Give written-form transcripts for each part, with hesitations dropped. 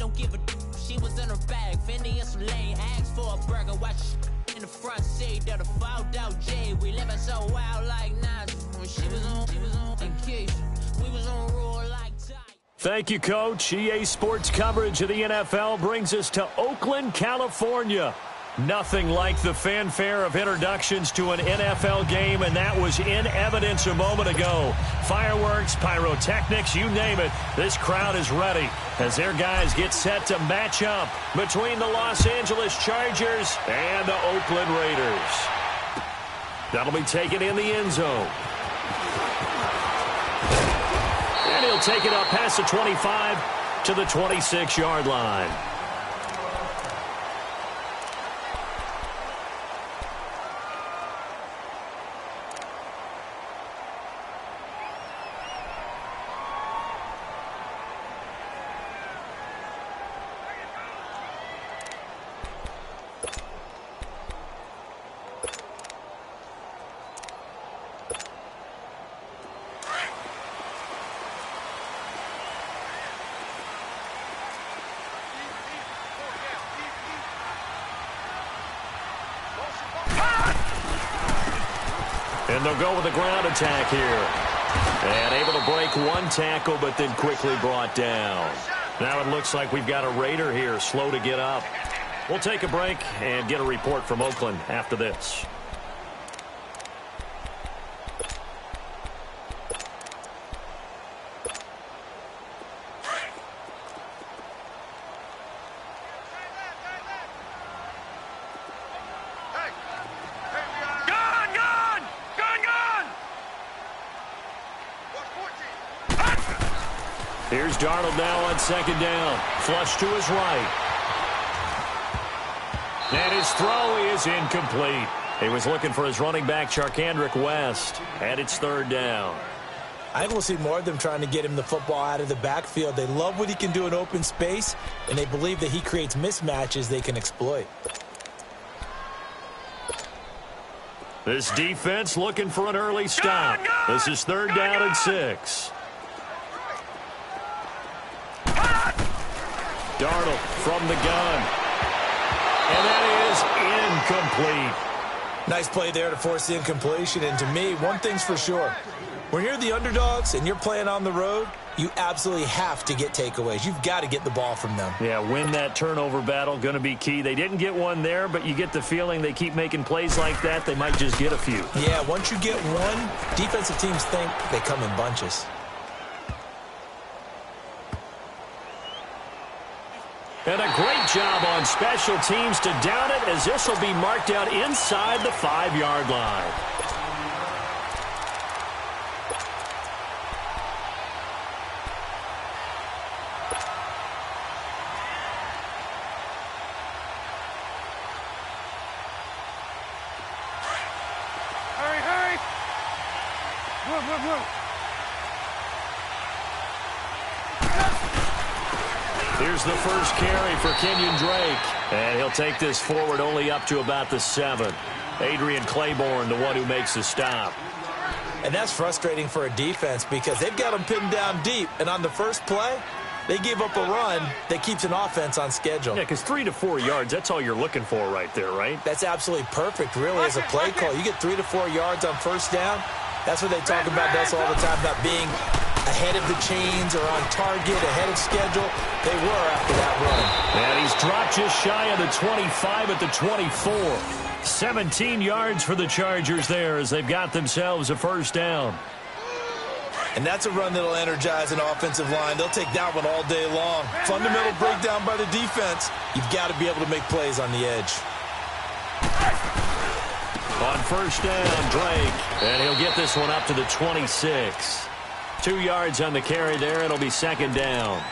don't give a she was in her bag, Fendi and some lane, asked for a burger, watch in the front seat of the fouled out J. We living so wild like Nas. When she was on vacation, we was on roll like Ty. Thank you, Coach. EA Sports coverage of the NFL brings us to Oakland, California. Nothing like the fanfare of introductions to an NFL game, and that was in evidence a moment ago. Fireworks, pyrotechnics, you name it. This crowd is ready as their guys get set to match up between the Los Angeles Chargers and the Oakland Raiders. That'll be taken in the end zone. And he'll take it up past the 25 to the 26-yard line. And they'll go with a ground attack here. And able to break one tackle, but then quickly brought down. Now it looks like we've got a Raider here, slow to get up. We'll take a break and get a report from Oakland after this. Here's Darnold now on second down. Flush to his right. And his throw is incomplete. He was looking for his running back, Charkandrick West. And it's third down. I think we'll see more of them trying to get him the football out of the backfield. They love what he can do in open space, and they believe that he creates mismatches they can exploit. This defense looking for an early stop. This is third down and 6. Darnold from the gun. And that is incomplete. Nice play there to force the incompletion. And to me, one thing's for sure. When you're the underdogs and you're playing on the road, you absolutely have to get takeaways. You've got to get the ball from them. Yeah, win that turnover battle, going to be key. They didn't get one there, but you get the feeling they keep making plays like that, they might just get a few. Yeah, once you get one, defensive teams think they come in bunches. And a great job on special teams to down it, as this will be marked out inside the 5-yard line. Hurry! Move! Here's the first carry for Kenyon Drake. And he'll take this forward only up to about the 7. Adrian Claiborne, the one who makes the stop. And that's frustrating for a defense because they've got them pinned down deep. And on the first play, they give up a run that keeps an offense on schedule. Yeah, because 3 to 4 yards, that's all you're looking for right there, right? That's absolutely perfect, really, as a play call. You get 3 to 4 yards on first down. That's what they talk about us all the time, about being ahead of the chains or on target, ahead of schedule. They were after that run. And he's dropped just shy of the 25 at the 24. 17 yards for the Chargers there as they've got themselves a first down. And that's a run that'll energize an offensive line. They'll take that one all day long. Fundamental breakdown by the defense. You've got to be able to make plays on the edge. On first down, Drake. And he'll get this one up to the 26. 2 yards on the carry there. It'll be second down.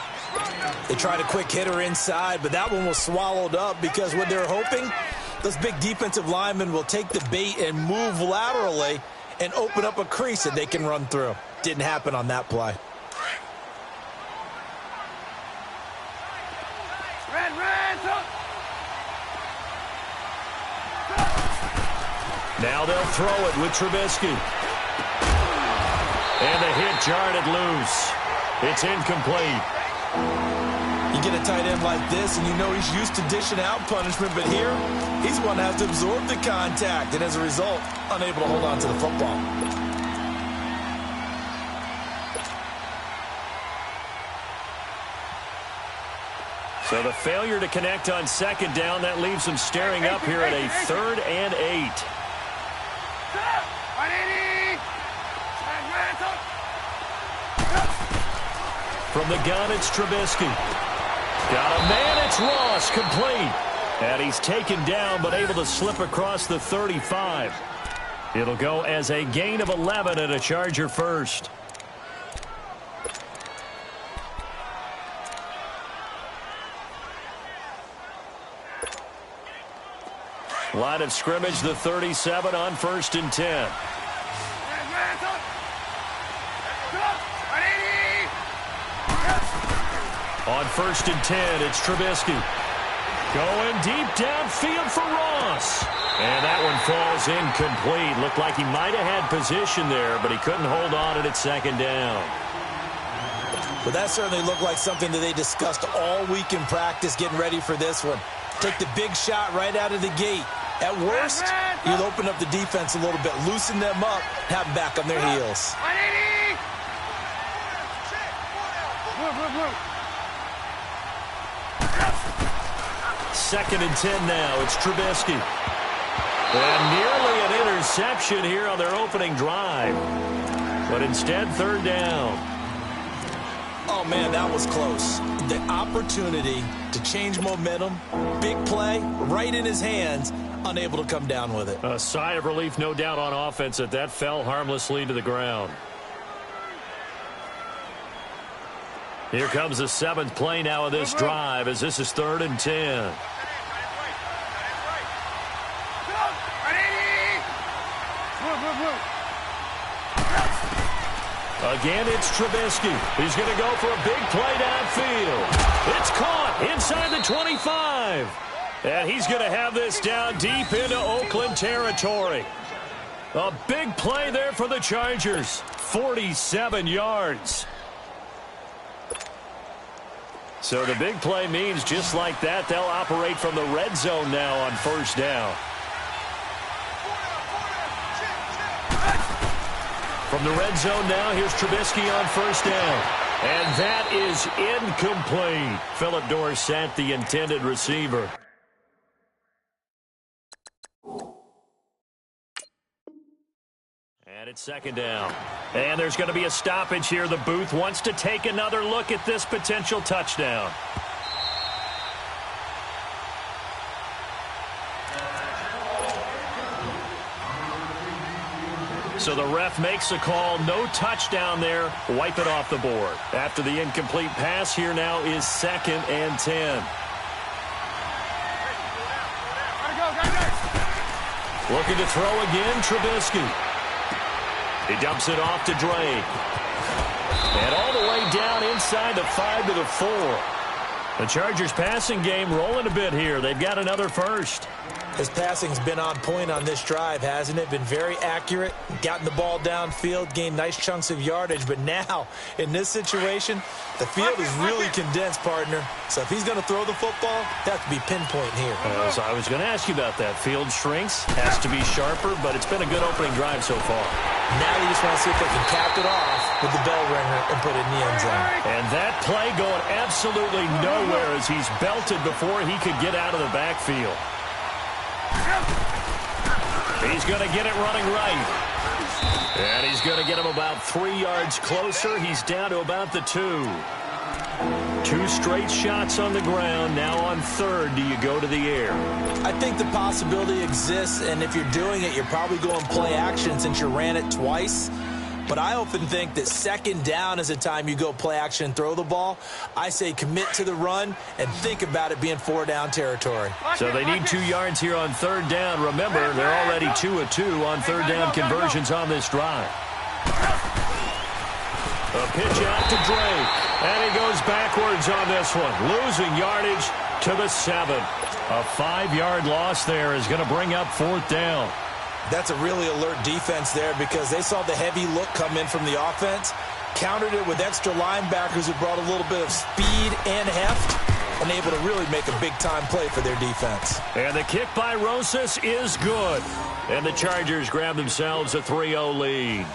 They tried a quick hitter inside, but that one was swallowed up because what they're hoping, those big defensive linemen will take the bait and move laterally and open up a crease that they can run through. Didn't happen on that play. Now they'll throw it with Trubisky. And the hit jarred it loose. It's incomplete. You get a tight end like this, and you know he's used to dishing out punishment, but here, he's one that has to absorb the contact, and as a result, unable to hold on to the football. So the failure to connect on second down, that leaves them staring up here at a 3rd and 8. From the gun, it's Trubisky. Got a man, it's Ross, complete. And he's taken down, but able to slip across the 35. It'll go as a gain of 11 and a Charger first. Line of scrimmage, the 37 on 1st and 10. On 1st and 10, it's Trubisky. Going deep downfield for Ross. And that one falls incomplete. Looked like he might have had position there, but he couldn't hold on at second down. But that certainly looked like something that they discussed all week in practice, getting ready for this one. Take the big shot right out of the gate. At worst, you'll open up the defense a little bit, loosen them up, have them back on their heels. Second and 10 now. It's Trubisky. And nearly an interception here on their opening drive. But instead, 3rd down. Oh, man, that was close. The opportunity to change momentum, big play, right in his hands, unable to come down with it. A sigh of relief, no doubt, on offense that fell harmlessly to the ground. Here comes the 7th play now of this drive, as this is 3rd and 10. Again, it's Trubisky. He's going to go for a big play downfield. It's caught inside the 25. And he's going to have this down deep into Oakland territory. A big play there for the Chargers. 47 yards. So the big play means just like that, they'll operate from the red zone now on 1st down. From the red zone now, here's Trubisky on 1st down. And that is incomplete. Philip Dorsett, the intended receiver. And it's 2nd down. And there's going to be a stoppage here. The booth wants to take another look at this potential touchdown. So the ref makes a call. No touchdown there. Wipe it off the board. After the incomplete pass, here now is 2nd and 10. Looking to throw again, Trubisky. He dumps it off to Drake. And all the way down inside the 5 to the 4. The Chargers passing game rolling a bit here. They've got another first. His passing's been on point on this drive, hasn't it? Been very accurate, gotten the ball downfield, gained nice chunks of yardage. But now, in this situation, the field is really condensed, partner. So if he's going to throw the football, that has to be pinpoint here. So I was going to ask you about that. Field shrinks, has to be sharper, but it's been a good opening drive so far. Now you just want to see if they can cap it off with the bell ringer and put it in the end zone. And that play going absolutely nowhere as he's belted before he could get out of the backfield. He's going to get it running right. And he's going to get him about 3 yards closer. He's down to about the 2. 2 straight shots on the ground. Now on 3rd, do you go to the air? I think the possibility exists, and if you're doing it, you're probably going play action since you ran it twice. But I often think that 2nd down is the time you go play action and throw the ball. I say commit to the run and think about it being 4-down territory. So they need 2 yards here on 3rd down. Remember, they're already 2 of 2 on 3rd down conversions on this drive. A pitch out to Drake. And he goes backwards on this one. Losing yardage to the 7. A 5-yard loss there is going to bring up 4th down. That's a really alert defense there because they saw the heavy look come in from the offense, countered it with extra linebackers who brought a little bit of speed and heft, and able to really make a big-time play for their defense. And the kick by Rosas is good. And the Chargers grab themselves a 3-0 lead.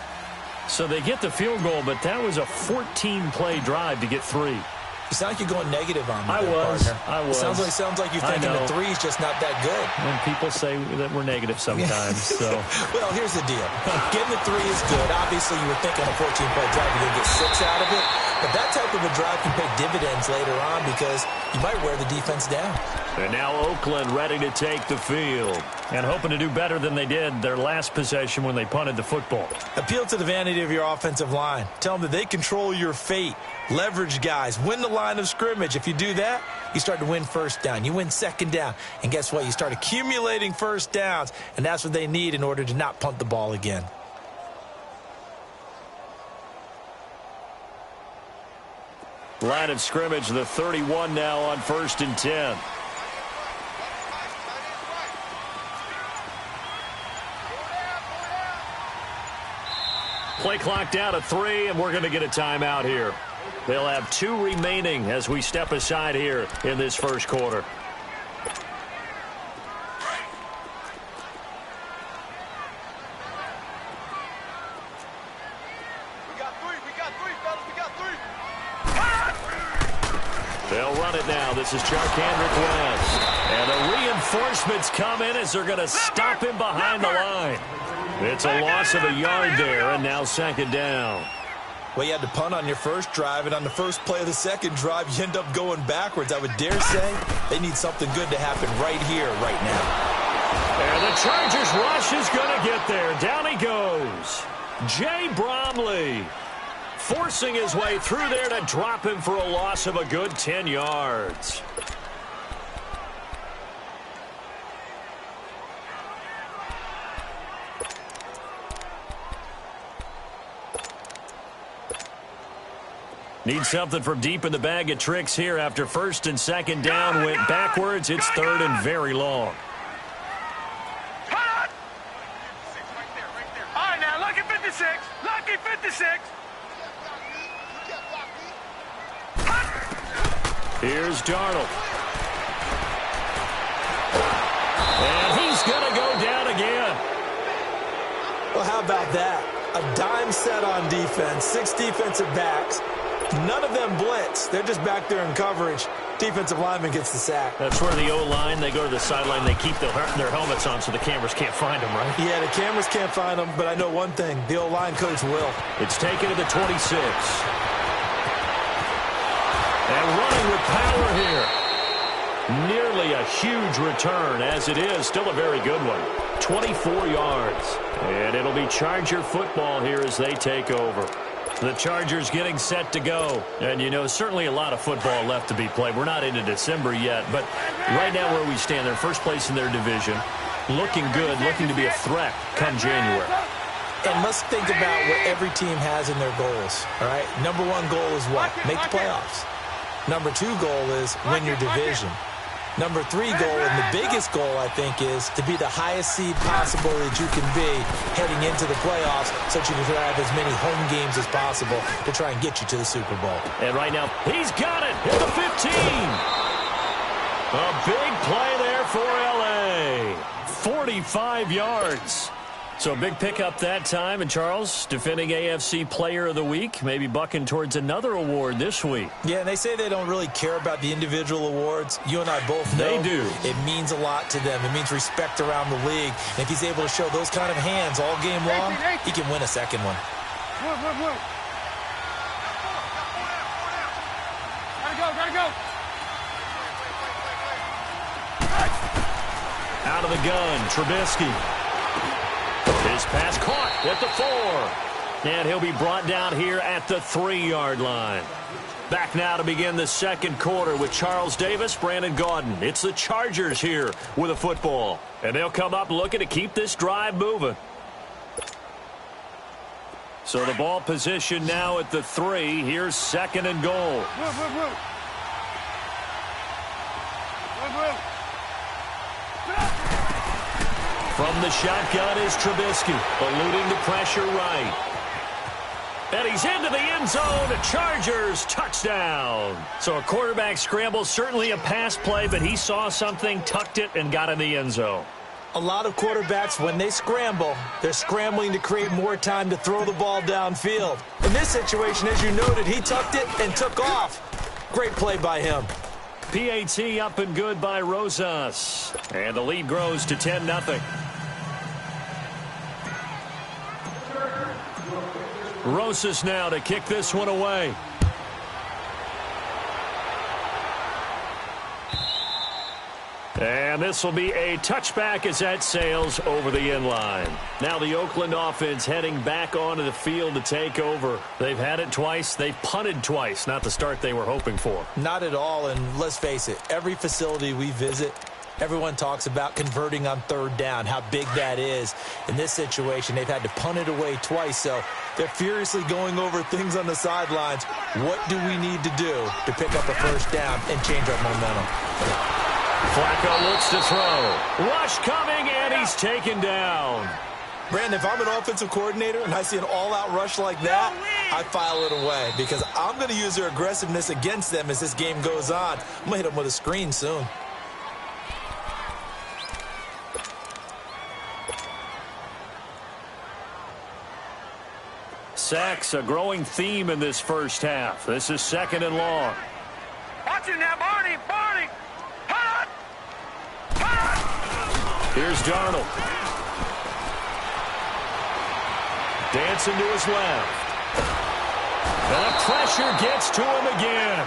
So they get the field goal, but that was a 14-play drive to get 3. You sound like you're going negative on me, partner. I was. It sounds like you're thinking the 3's just not that good. When people say that we're negative sometimes. So. Well, here's the deal. Getting the 3 is good. Obviously, you were thinking a 14-play drive, you're going to get 6 out of it. But that type of a drive can pay dividends later on because you might wear the defense down. And now Oakland ready to take the field and hoping to do better than they did their last possession when they punted the football. Appeal to the vanity of your offensive line. Tell them that they control your fate. Leverage guys. Win the line of scrimmage. If you do that, you start to win first down. You win second down. And guess what? You start accumulating first downs. And that's what they need in order to not punt the ball again. Line of scrimmage, the 31 now on 1st and 10. Play clock down to 3, and we're going to get a timeout here. They'll have 2 remaining as we step aside here in this first quarter. They'll run it now. This is Charkandrick West. And the reinforcements come in as they're going to stop him behind the line. It's a loss of a yard there, and now 2nd down. Well, you had to punt on your first drive, and on the first play of the second drive, you end up going backwards. I would dare say they need something good to happen right here, right now. And the Chargers rush is going to get there. Down he goes. Jay Bromley forcing his way through there to drop him for a loss of a good 10 yards. Need something from deep in the bag of tricks here after 1st and 2nd down. Went backwards. It's 3rd and very long. All right, now, lucky 56. Lucky 56. Here's Darnold. And he's going to go down again. Well, how about that? A dime set on defense, 6 defensive backs. None of them blitz. They're just back there in coverage. Defensive lineman gets the sack. That's where the O-line, they go to the sideline, they keep their helmets on so the cameras can't find them, right? Yeah, the cameras can't find them, but I know one thing. The O-line coach will. It's taken to the 26. And running with power here. Nearly a huge return, as it is. Still a very good one. 24 yards. And it'll be Charger football here as they take over. The Chargers getting set to go. And, you know, certainly a lot of football left to be played. We're not into December yet, but right now where we stand, they're first place in their division. Looking good, looking to be a threat come January. And let's think about what every team has in their goals, all right? Number 1 goal is what? Make the playoffs. Number 2 goal is win your division. Number 3 goal, and the biggest goal, I think, is to be the highest seed possible that you can be heading into the playoffs so that you can have as many home games as possible to try and get you to the Super Bowl. And right now, he's got it at the 15. A big play there for L.A. 45 yards. So a big pickup that time. And Charles, defending AFC Player of the Week, maybe bucking towards another award this week. Yeah, and they say they don't really care about the individual awards. You and I both know they do. It means a lot to them. It means respect around the league. And if he's able to show those kind of hands all game long, he can win a second one. Move. Gotta go. Out of the gun, Trubisky. His pass caught at the 4. And he'll be brought down here at the 3-yard line. Back now to begin the second quarter with Charles Davis, Brandon Gaudin. It's the Chargers here with a football. And they'll come up looking to keep this drive moving. So the ball position now at the 3. Here's 2nd and goal. Move. From the shotgun is Trubisky, eluding the pressure right. And he's into the end zone. Chargers touchdown. So a quarterback scramble, certainly a pass play, but he saw something, tucked it, and got in the end zone. A lot of quarterbacks, when they scramble, they're scrambling to create more time to throw the ball downfield. In this situation, as you noted, he tucked it and took off. Great play by him. PAT up and good by Rosas. And the lead grows to 10-0. Rosas now to kick this one away. And this will be a touchback as that sails over the end line. Now the Oakland offense heading back onto the field to take over. They've had it twice. They've punted twice. Not the start they were hoping for. Not at all, and let's face it, every facility we visit, everyone talks about converting on third down, how big that is. In this situation, they've had to punt it away twice, so they're furiously going over things on the sidelines. What do we need to do to pick up a first down and change our momentum? Flacco looks to throw. Rush coming, and he's taken down. Brandon, if I'm an offensive coordinator and I see an all-out rush like that, I file it away because I'm going to use their aggressiveness against them as this game goes on. I'm going to hit them with a screen soon. Sacks, a growing theme in this first half. This is 2nd and long. Watch it now, Barney! Barney! Hot! Hot! Here's Darnold. Dancing to his left. And the pressure gets to him again.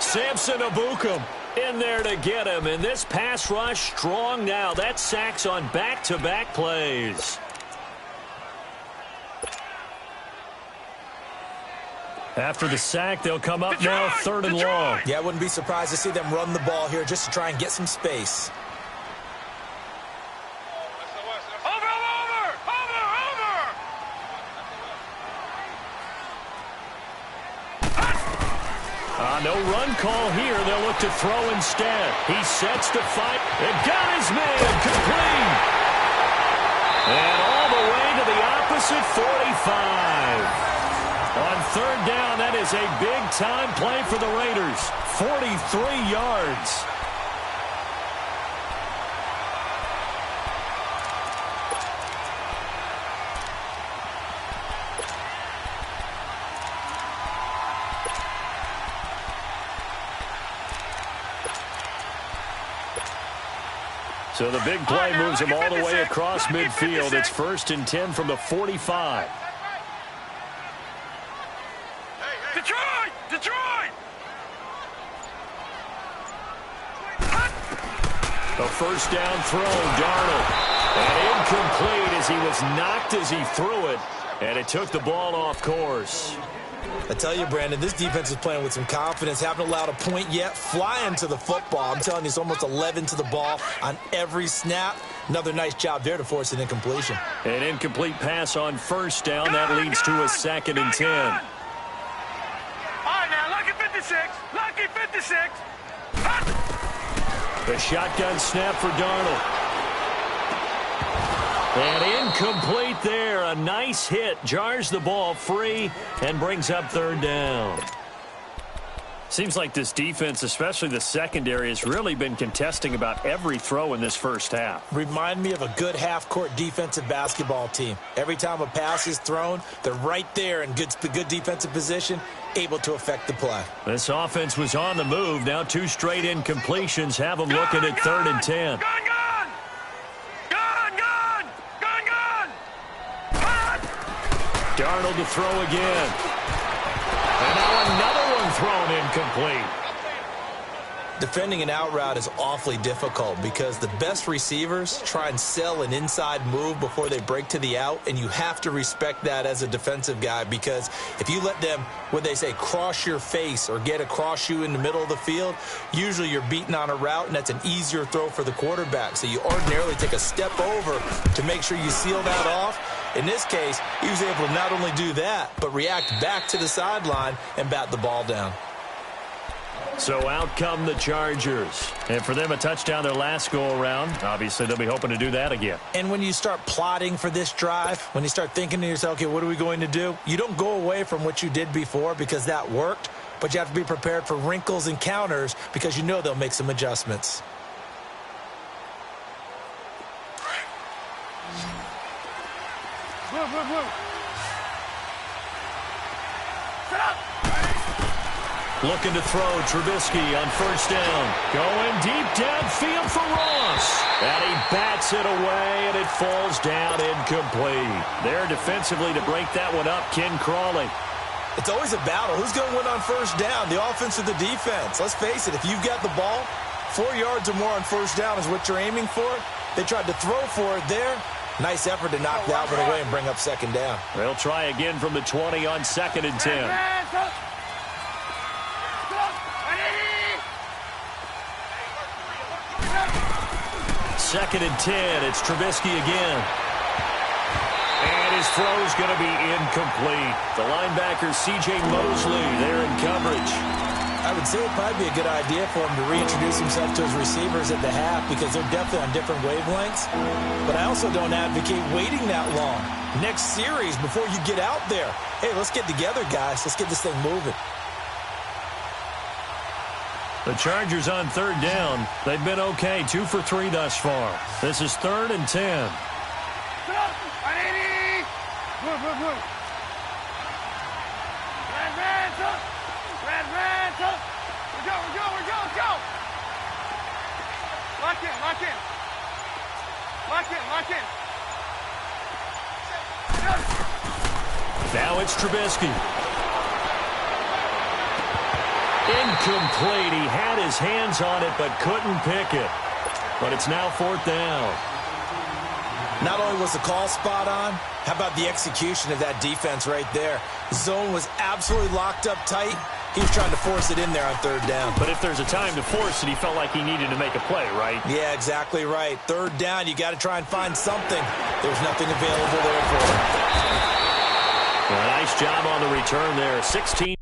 Samson Abukum in there to get him. And this pass rush strong now. That's sacks on back-to-back plays. After the sack, they'll come up now 3rd and long. Yeah, I wouldn't be surprised to see them run the ball here just to try and get some space. No run call here. They'll look to throw instead. He sets to fight. It got his man complete. And all the way to the opposite 45. On 3rd down, that is a big-time play for the Raiders. 43 yards. So the big play moves him all the way across midfield. It's 1st and 10 from the 45. Detroit! Detroit! A first down throw, Darnold. And incomplete as he was knocked as he threw it. And it took the ball off course. I tell you, Brandon, this defense is playing with some confidence. Haven't allowed a point yet. Flying to the football. I'm telling you, it's almost 11 to the ball on every snap. Another nice job there to force an incompletion. An incomplete pass on 1st down. That leads to a 2nd and 10. All right, now, lucky 56. Lucky 56. Hot! The shotgun snap for Darnold. And incomplete there. A nice hit. Jars the ball free and brings up 3rd down. Seems like this defense, especially the secondary, has really been contesting about every throw in this first half. Remind me of a good half-court defensive basketball team. Every time a pass is thrown, they're right there in good defensive position, able to affect the play. This offense was on the move. Now 2 straight incompletions have them looking at 3rd and 10. Darnold to throw again. And now another one thrown incomplete. Defending an out route is awfully difficult because the best receivers try and sell an inside move before they break to the out, and you have to respect that as a defensive guy because if you let them, what they say, cross your face or get across you in the middle of the field, usually you're beaten on a route, and that's an easier throw for the quarterback. So you ordinarily take a step over to make sure you seal that off. In this case, he was able to not only do that, but react back to the sideline and bat the ball down. So out come the Chargers. And for them, a touchdown their last go-around. Obviously, they'll be hoping to do that again. And when you start plotting for this drive, when you start thinking to yourself, okay, what are we going to do? You don't go away from what you did before because that worked, but you have to be prepared for wrinkles and counters because you know they'll make some adjustments. Looking to throw Trubisky on first down. Going deep downfield for Ross. And he bats it away, and it falls down incomplete. There defensively to break that one up, Ken Crawley. It's always a battle. Who's going to win on first down, the offense or the defense? Let's face it, if you've got the ball, 4 yards or more on first down is what you're aiming for. They tried to throw for it there. Nice effort to knock that one away and bring up second down. They'll try again from the 20 on 2nd and 10. Second and 10. It's Trubisky again. And his throw's going to be incomplete. The linebacker, C.J. Mosley, there in coverage. I would say it'd probably be a good idea for him to reintroduce himself to his receivers at the half because they're definitely on different wavelengths. But I also don't advocate waiting that long. Next series, before you get out there, hey, let's get together, guys. Let's get this thing moving. The Chargers on third down. They've been okay, 2 for 3 thus far. This is 3rd and 10. Lock in. Now it's Trubisky. Incomplete. He had his hands on it but couldn't pick it. But it's now 4th down. Not only was the call spot on, how about the execution of that defense right there? The zone was absolutely locked up tight. He was trying to force it in there on 3rd down. But if there's a time to force it, he felt like he needed to make a play, right? Yeah, exactly right. 3rd down, you got to try and find something. There's nothing available there for him. Well, nice job on the return there. 16.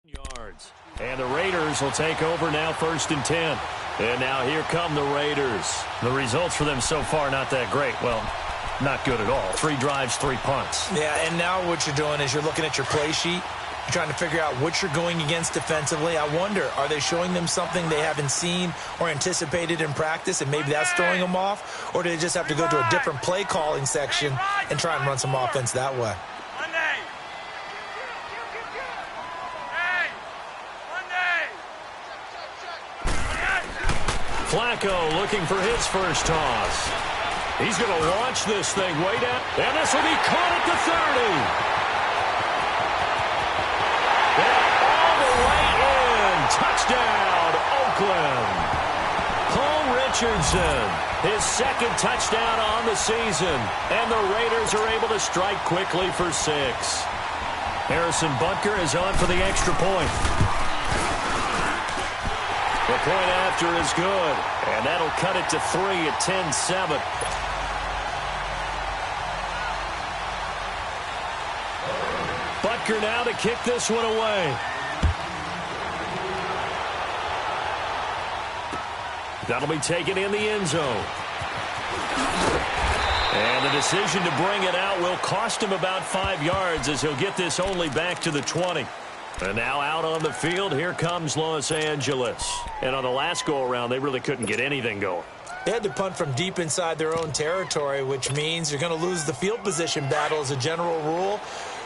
Yards. And the Raiders will take over now, 1st and 10. And now here come the Raiders. The results for them so far not that great. Well, not good at all. 3 drives, 3 punts. Yeah, and now what you're doing is you're looking at your play sheet. You're trying to figure out what you're going against defensively. I wonder, are they showing them something they haven't seen or anticipated in practice, and maybe that's throwing them off? Or do they just have to go to a different play calling section and try and run some offense that way? Flacco looking for his first toss. He's going to launch this thing way down. And this will be caught at the 30. And all the way in. Touchdown, Oakland. Paul Richardson, his 2nd touchdown on the season. And the Raiders are able to strike quickly for 6. Harrison Butker is on for the extra point. The point after is good, and that'll cut it to 3 at 10-7. Butker now to kick this one away. That'll be taken in the end zone. And the decision to bring it out will cost him about 5 yards as he'll get this only back to the 20. And now out on the field, here comes Los Angeles. And on the last go-around, they really couldn't get anything going. They had to punt from deep inside their own territory, which means you're going to lose the field position battle as a general rule.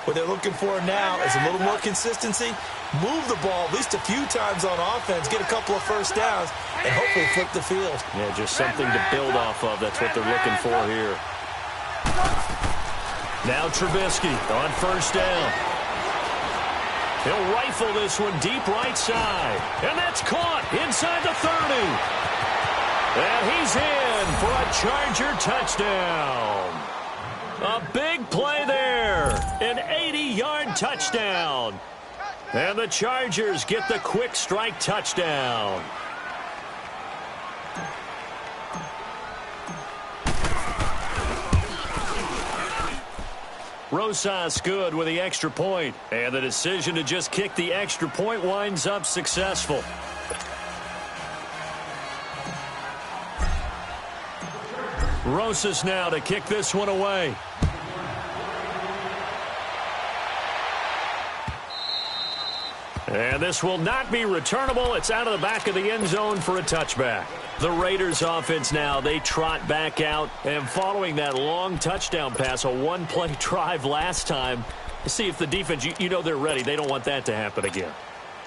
What they're looking for now is a little more consistency, move the ball at least a few times on offense, get a couple of first downs, and hopefully flip the field. Yeah, just something to build off of. That's what they're looking for here. Now Trubisky on first down. He'll rifle this one deep right side. And that's caught inside the 30. And he's in for a Charger touchdown. A big play there. An 80-yard touchdown. And the Chargers get the quick strike touchdown. Rosas good with the extra point. And the decision to just kick the extra point winds up successful. Rosas now to kick this one away. And this will not be returnable. It's out of the back of the end zone for a touchback. The Raiders offense now, they trot back out. And following that long touchdown pass, a one-play drive last time, see if the defense, you know they're ready. They don't want that to happen again.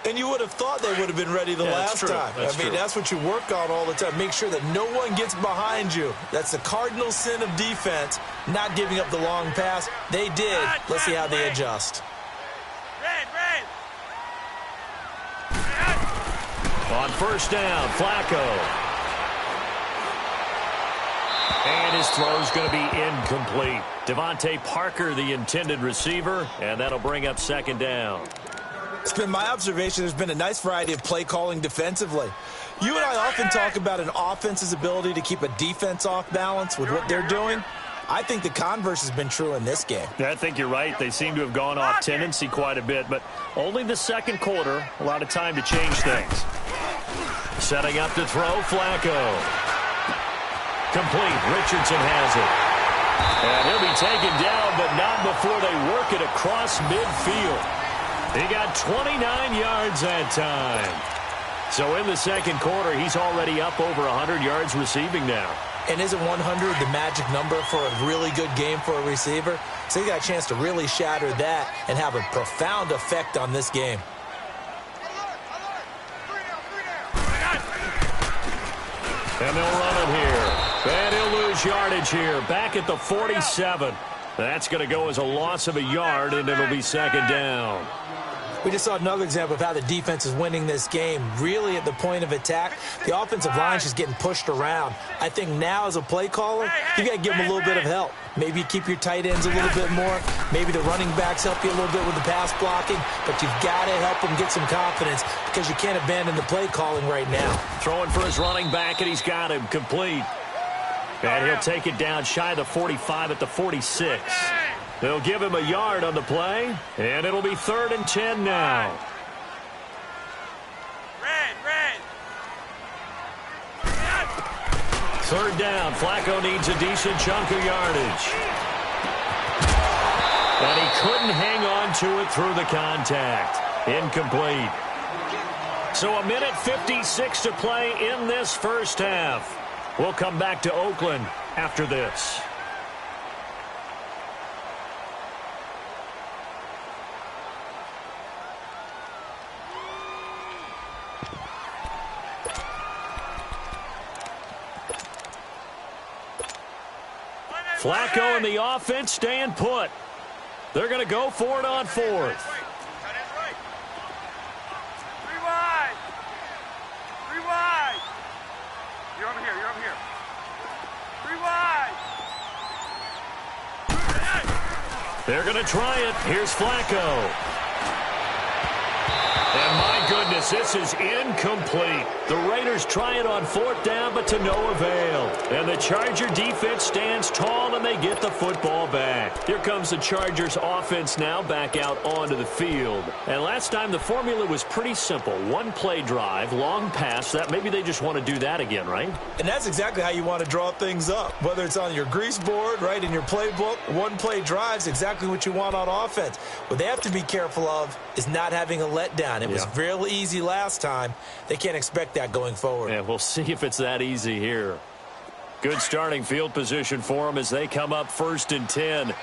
And you would have thought they would have been ready the last time. That's what you work on all the time. Make sure that no one gets behind you. That's the cardinal sin of defense, not giving up the long pass. They did. Let's see how they adjust. On first down, Flacco. And his throw's going to be incomplete. Devontae Parker, the intended receiver, and that'll bring up second down. It's been my observation there's been a nice variety of play calling defensively. You and I often talk about an offense's ability to keep a defense off balance with what they're doing. I think the converse has been true in this game. I think you're right. They seem to have gone off tendency quite a bit, but only the second quarter, a lot of time to change things. Setting up to throw, Flacco. Complete. Richardson has it. And he'll be taken down, but not before they work it across midfield. He got 29 yards that time. So in the second quarter, he's already up over 100 yards receiving now. And isn't 100 the magic number for a really good game for a receiver? So he got a chance to really shatter that and have a profound effect on this game. And they'll run it here. And he'll lose yardage here. Back at the 47. That's going to go as a loss of a yard, and it'll be second down. We just saw another example of how the defense is winning this game. Really at the point of attack, the offensive line is just getting pushed around. I think now as a play caller, you got to give them a little bit of help. Maybe you keep your tight ends a little bit more. Maybe the running backs help you a little bit with the pass blocking. But you've got to help them get some confidence because you can't abandon the play calling right now. Throwing for his running back, and he's got him complete. And he'll take it down shy of the 45 at the 46. They'll give him a yard on the play, and it'll be 3rd and 10 now. Third down. Flacco needs a decent chunk of yardage. And he couldn't hang on to it through the contact. Incomplete. So 1:56 to play in this first half. We'll come back to Oakland after this. Flacco and the offense staying put. They're going to go for it on 4th. You're over here. You're over here. 3 wide. They're going to try it. Here's Flacco. And my goodness, as this is incomplete. The Raiders try it on 4th down, but to no avail. And the Charger defense stands tall, and they get the football back. Here comes the Chargers offense now back out onto the field. And last time the formula was pretty simple. One play drive, long pass. That maybe they just want to do that again, right? And that's exactly how you want to draw things up. Whether it's on your grease board, right, in your playbook, one play drive's exactly what you want on offense. What they have to be careful of is not having a letdown. It was real easy last time. They can't expect that going forward. Yeah, we'll see if it's that easy here. Good starting field position for them as they come up 1st and 10.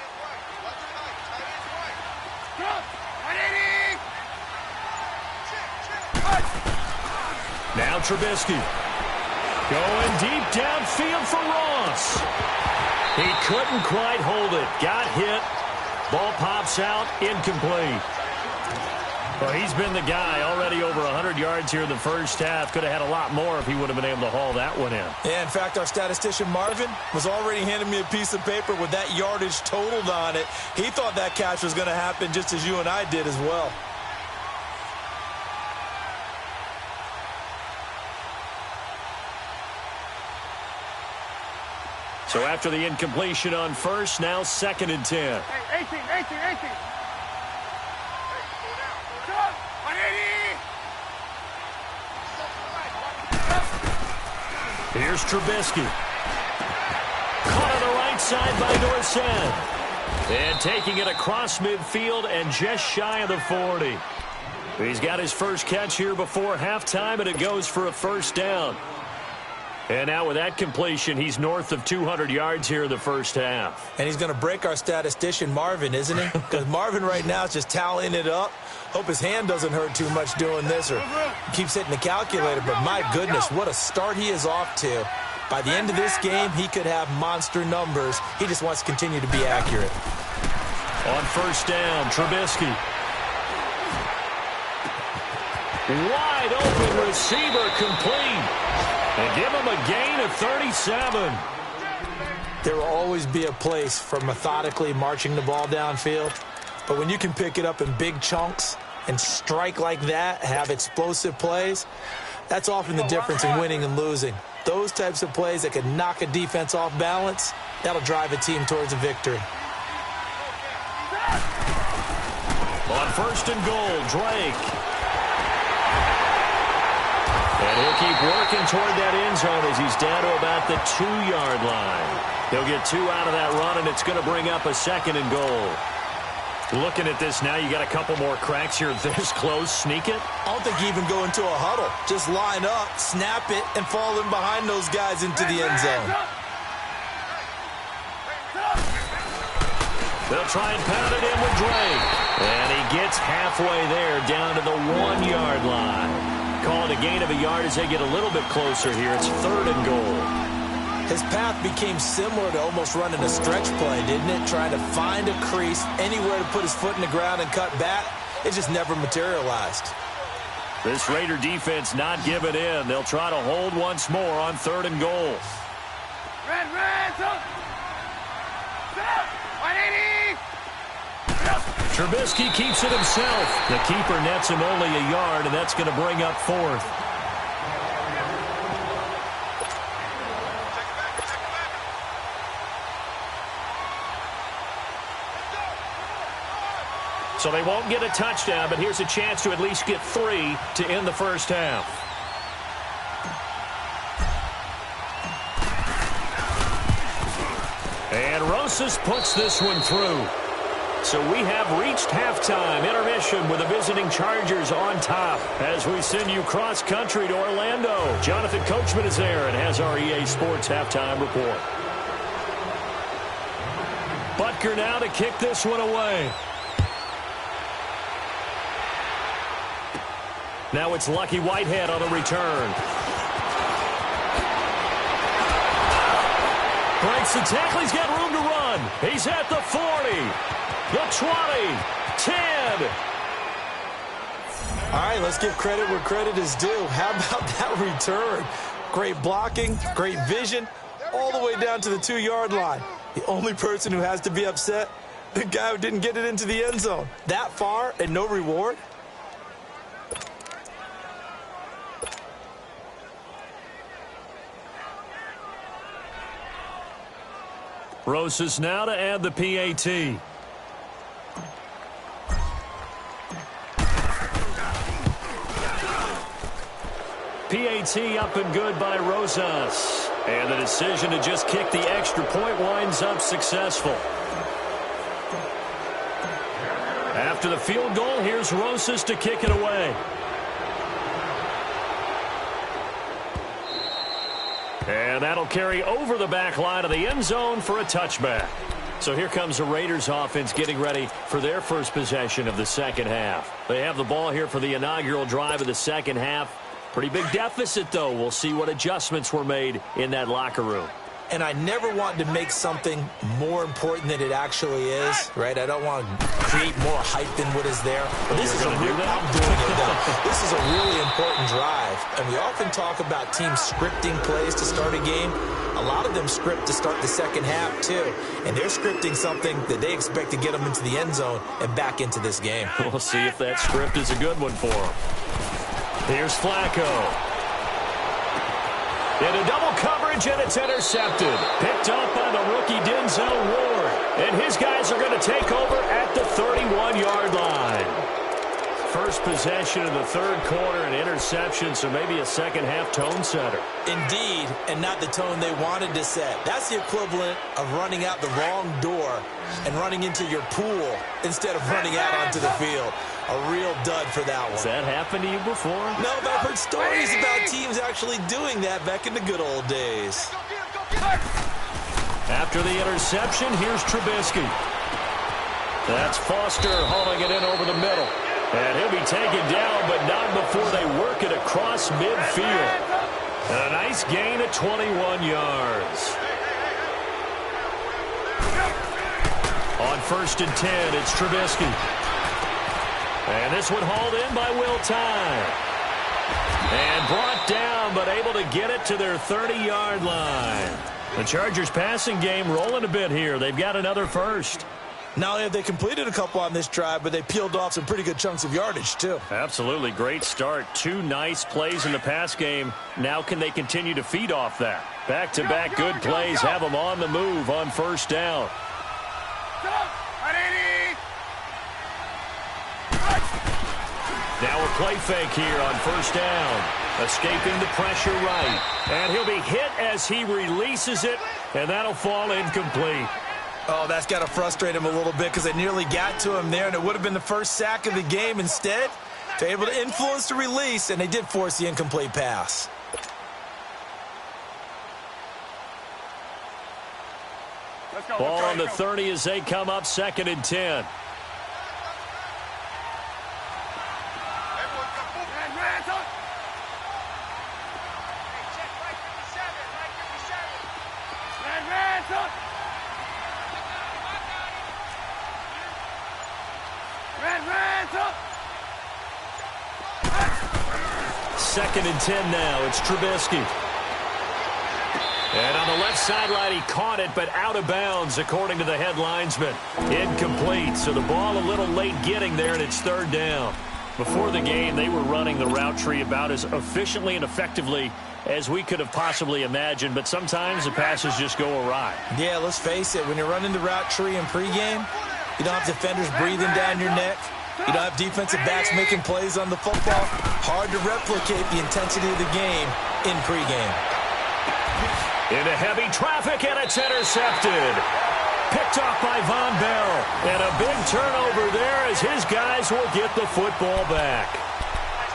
Now Trubisky going deep downfield for Ross. He couldn't quite hold it. Got hit. Ball pops out. Incomplete. Well, he's been the guy already over 100 yards here in the first half. Could have had a lot more if he would have been able to haul that one in. Yeah, in fact, our statistician Marvin was already handing me a piece of paper with that yardage totaled on it. He thought that catch was going to happen just as you and I did as well. So after the incompletion on 1st, now 2nd and 10. Hey, 18. Here's Trubisky. Caught on the right side by Dorsett. And taking it across midfield and just shy of the 40. He's got his first catch here before halftime, and it goes for a 1st down. And now with that completion, he's north of 200 yards here in the first half. And he's going to break our statistician Marvin, isn't he? Because Marvin right now is just tallying it up. Hope his hand doesn't hurt too much doing this, or keeps hitting the calculator. But my goodness, what a start he is off to. By the end of this game, he could have monster numbers. He just wants to continue to be accurate. On 1st down, Trubisky. Wide open receiver, complete. And give him a gain of 37. There will always be a place for methodically marching the ball downfield. But when you can pick it up in big chunks and strike like that, have explosive plays, that's often the difference in winning and losing. Those types of plays that can knock a defense off balance, that'll drive a team towards a victory. On 1st and goal, Drake. And he'll keep working toward that end zone as he's down to about the 2-yard line. He'll get 2 out of that run, and it's going to bring up a 2nd and goal. Looking at this now, you got a couple more cracks here this close. Sneak it? I don't think you even go into a huddle. Just line up, snap it, and fall in behind those guys into the end zone. They'll try and pound it in with Drake. And he gets halfway there, down to the 1-yard line. Calling a gain of a yard as they get a little bit closer here. It's 3rd and goal. His path became similar to almost running a stretch play, didn't it? Trying to find a crease, anywhere to put his foot in the ground and cut back. It just never materialized. This Raider defense not giving in. They'll try to hold once more on 3rd and goal. Red, up. 180. Trubisky keeps it himself. The keeper nets him only a yard, and that's going to bring up 4th. So they won't get a touchdown, but here's a chance to at least get 3 to end the first half. And Rosas puts this one through. So we have reached halftime. Intermission with the visiting Chargers on top as we send you cross-country to Orlando. Jonathan Coachman is there and has our EA Sports halftime report. Butker now to kick this one away. Now it's Lucky Whitehead on the return. Breaks the tackle. He's got room to run. He's at the 40. The 20, 10. All right, let's give credit where credit is due. How about that return? Great blocking, great vision, all the way down to the 2-yard line. The only person who has to be upset, the guy who didn't get it into the end zone. That far and no reward? Rosas now to add the PAT. PAT up and good by Rosas. And the decision to just kick the extra point winds up successful. After the field goal, here's Rosas to kick it away. And that'll carry over the back line of the end zone for a touchback. So here comes the Raiders offense getting ready for their first possession of the second half. They have the ball here for the inaugural drive of the second half. Pretty big deficit, though. We'll see what adjustments were made in that locker room. And I never want to make something more important than it actually is, right? I don't want to create more hype than what is there. But this is a real, I'm doing it though. This is a really important drive. And we often talk about teams scripting plays to start a game. A lot of them script to start the second half, too. And they're scripting something that they expect to get them into the end zone and back into this game. We'll see if that script is a good one for them. Here's Flacco. Into double coverage, and it's intercepted. Picked up by the rookie Denzel Ward. And his guys are going to take over at the 31-yard line. First possession of the third quarter, an interception, so maybe a second-half tone setter. Indeed, and not the tone they wanted to set. That's the equivalent of running out the wrong door and running into your pool instead of running out onto the field. A real dud for that one. Has that happened to you before? No, but I've heard stories about teams actually doing that back in the good old days. After the interception, here's Trubisky. That's Foster hauling it in over the middle. And he'll be taken down, but not before they work it across midfield. And a nice gain of 21 yards. On 1st and 10, it's Trubisky. And this one hauled in by Will Tye. And brought down, but able to get it to their 30-yard line. The Chargers passing game rolling a bit here. They've got another first. Not only have they completed a couple on this drive, but they peeled off some pretty good chunks of yardage, too. Absolutely. Great start. 2 nice plays in the pass game. Now can they continue to feed off that? Back-to-back good plays have them on the move on 1st down. Now a play fake here on 1st down. Escaping the pressure right. And he'll be hit as he releases it, and that'll fall incomplete. Oh, that's got to frustrate him a little bit because they nearly got to him there, and it would have been the first sack of the game. Instead, they're able to influence the release, and they did force the incomplete pass. Ball on the 30 as they come up 2nd and 10. Second and 10 now. It's Trubisky. And on the left sideline, he caught it, but out of bounds, according to the head linesman. Incomplete, so the ball a little late getting there, and it's 3rd down. Before the game, they were running the route tree about as efficiently and effectively as we could have possibly imagined, but sometimes the passes just go awry. Yeah, let's face it. When you're running the route tree in pregame, you don't have defenders breathing down your neck. You don't have defensive backs making plays on the football. Hard to replicate the intensity of the game in pregame. Into heavy traffic, and it's intercepted. Picked off by Von Bell. And a big turnover there as his guys will get the football back.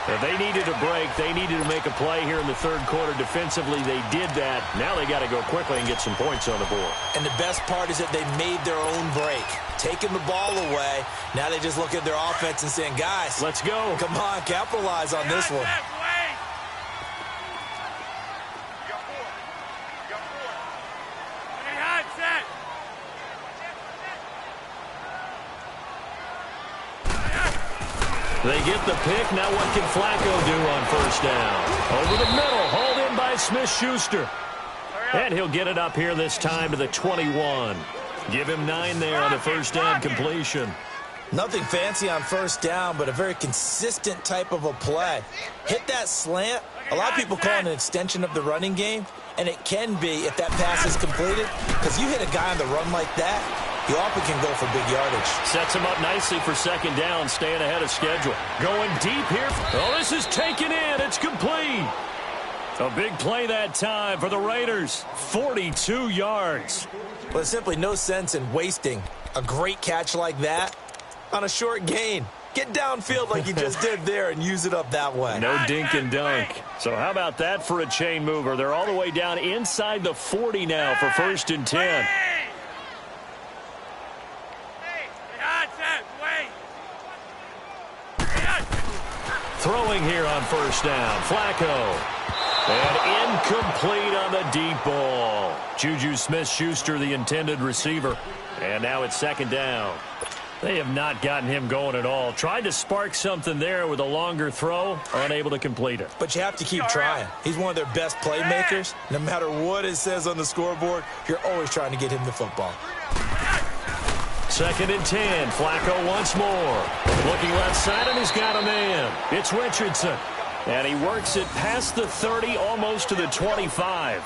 If they needed a break, they needed to make a play here in the 3rd quarter. Defensively, they did that. Now they got to go quickly and get some points on the board. And the best part is that they made their own break. Taking the ball away. Now they just look at their offense and saying, guys, let's go. Come on, capitalize on this one. They get the pick. Now what can Flacco do on 1st down? Over the middle, hauled in by Smith-Schuster. And he'll get it up here this time to the 21. Give him 9 there on the 1st down completion. Nothing fancy on 1st down, but a very consistent type of a play. Hit that slant, A lot of people call it an extension of the running game, and it can be if that pass is completed, because you hit a guy on the run like that, you often can go for big yardage. Sets him up nicely for second down, staying ahead of schedule. Going deep here. Oh, this is taken in. It's complete. A big play that time for the Raiders. 42 yards. Well, there's simply no sense in wasting a great catch like that on a short gain. Get downfield like you just did there and use it up that way. No dink and dunk. So how about that for a chain mover? They're all the way down inside the 40 now for 1st and 10. Throwing here on 1st down. Flacco. And incomplete on the deep ball. Juju Smith-Schuster, the intended receiver. And now it's 2nd down. They have not gotten him going at all. Tried to spark something there with a longer throw, unable to complete it. But you have to keep trying. He's one of their best playmakers. No matter what it says on the scoreboard, you're always trying to get him the football. 2nd and 10. Flacco once more. Looking left side, and he's got a man. It's Richardson. And he works it past the 30, almost to the 25.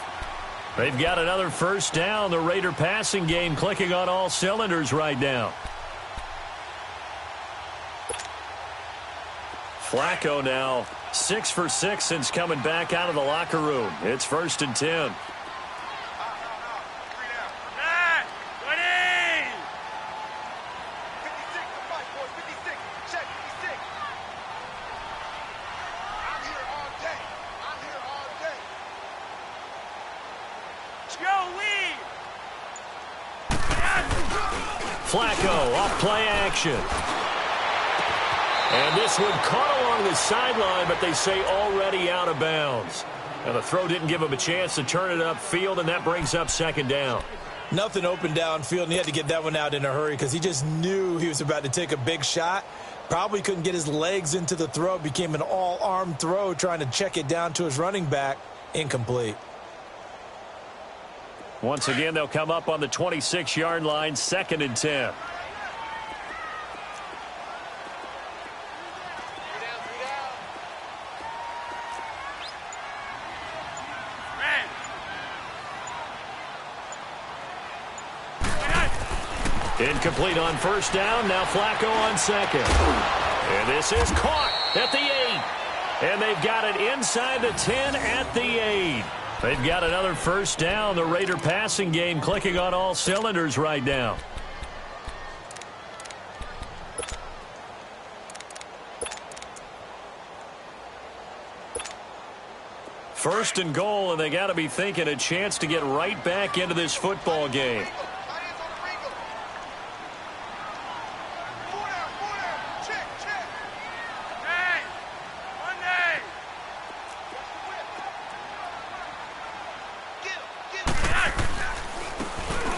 They've got another 1st down. The Raider passing game clicking on all cylinders right now. Flacco now 6 for 6 since coming back out of the locker room. It's 1st and 10. Flacco off play action. And this one caught along the sideline, but they say already out of bounds. And the throw didn't give him a chance to turn it upfield, and that brings up 2nd down. Nothing open downfield, and he had to get that one out in a hurry because he just knew he was about to take a big shot. Probably couldn't get his legs into the throw. Became an all-arm throw, trying to check it down to his running back. Incomplete. Once again, they'll come up on the 26-yard line, 2nd and 10. Incomplete on 1st down. Now Flacco on 2nd. And this is caught at the 8. And they've got it inside the 10 at the 8. They've got another 1st down. The Raider passing game clicking on all cylinders right now. First and goal, and they got to be thinking a chance to get right back into this football game.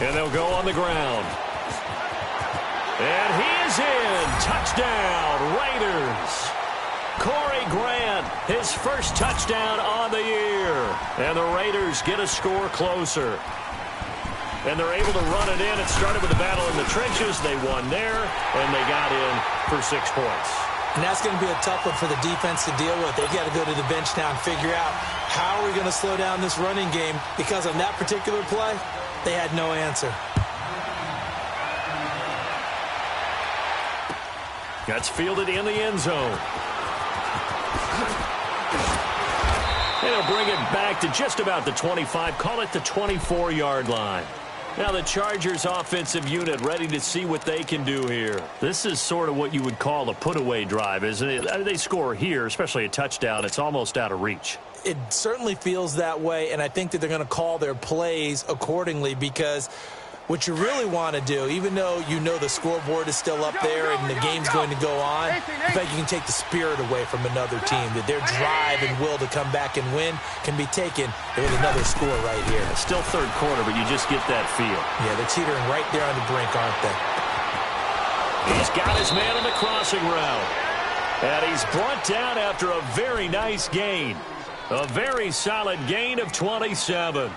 And they'll go on the ground. And he is in. Touchdown, Raiders. Corey Grant, his 1st touchdown on the year. And the Raiders get a score closer. And they're able to run it in. It started with a battle in the trenches. They won there, and they got in for 6 points. And that's going to be a tough one for the defense to deal with. They've got to go to the bench now and figure out how are we going to slow down this running game, because on that particular play, they had no answer. That's fielded in the end zone. They'll bring it back to just about the 25. Call it the 24-yard line. Now the Chargers offensive unit ready to see what they can do here. This is sort of what you would call a put-away drive, isn't it? They score here, especially a touchdown. It's almost out of reach. It certainly feels that way, and I think that they're going to call their plays accordingly, because what you really want to do, even though you know the scoreboard is still up there and the game's going to go on, in fact, you can take the spirit away from another team, that their drive and will to come back and win can be taken with another score right here. It's still 3rd quarter, but you just get that feel. Yeah, they're teetering right there on the brink, aren't they? He's got his man on the crossing route. And he's brought down after a very nice gain. A very solid gain of 27.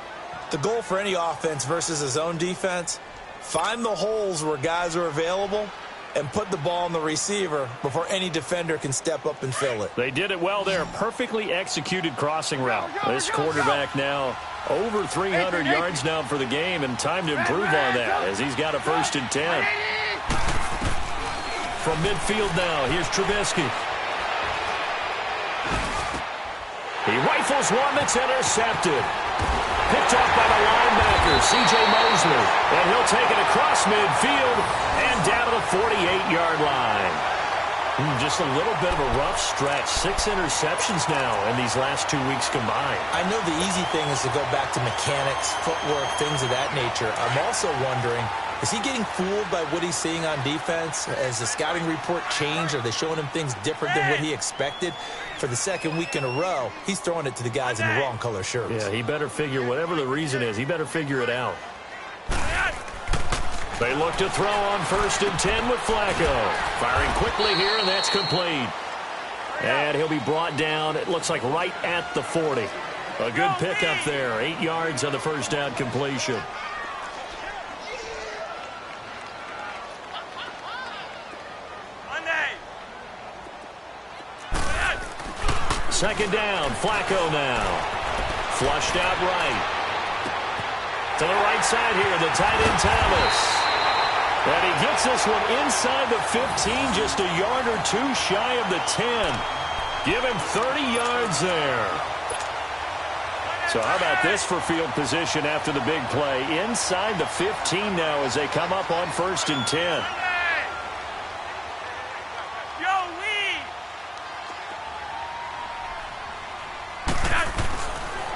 The goal for any offense versus his own defense, find the holes where guys are available and put the ball on the receiver before any defender can step up and fill it. They did it well there. Perfectly executed crossing route. This quarterback now over 300 yards now for the game, and time to improve on that as he's got a 1st and 10. From midfield now, here's Trubisky. He rifles one that's intercepted. Picked off by the linebacker, C.J. Mosley. And he'll take it across midfield and down to the 48-yard line. Just a little bit of a rough stretch. 6 interceptions now in these last 2 weeks combined. I know the easy thing is to go back to mechanics, footwork, things of that nature. I'm also wondering, is he getting fooled by what he's seeing on defense? Has the scouting report changed? Are they showing him things different than what he expected? For the 2nd week in a row, he's throwing it to the guys in the wrong color shirts. Yeah, he better figure, whatever the reason is, he better figure it out. They look to throw on 1st and 10 with Flacco. Firing quickly here, and that's complete. And he'll be brought down, it looks like right at the 40. A good pickup there, 8 yards on the 1st down completion. Second down, Flacco now. Flushed out right. To the right side here, the tight end Thomas. And he gets this one inside the 15, just a yard or 2 shy of the 10. Give him 30 yards there. So how about this for field position after the big play? Inside the 15 now as they come up on 1st and 10.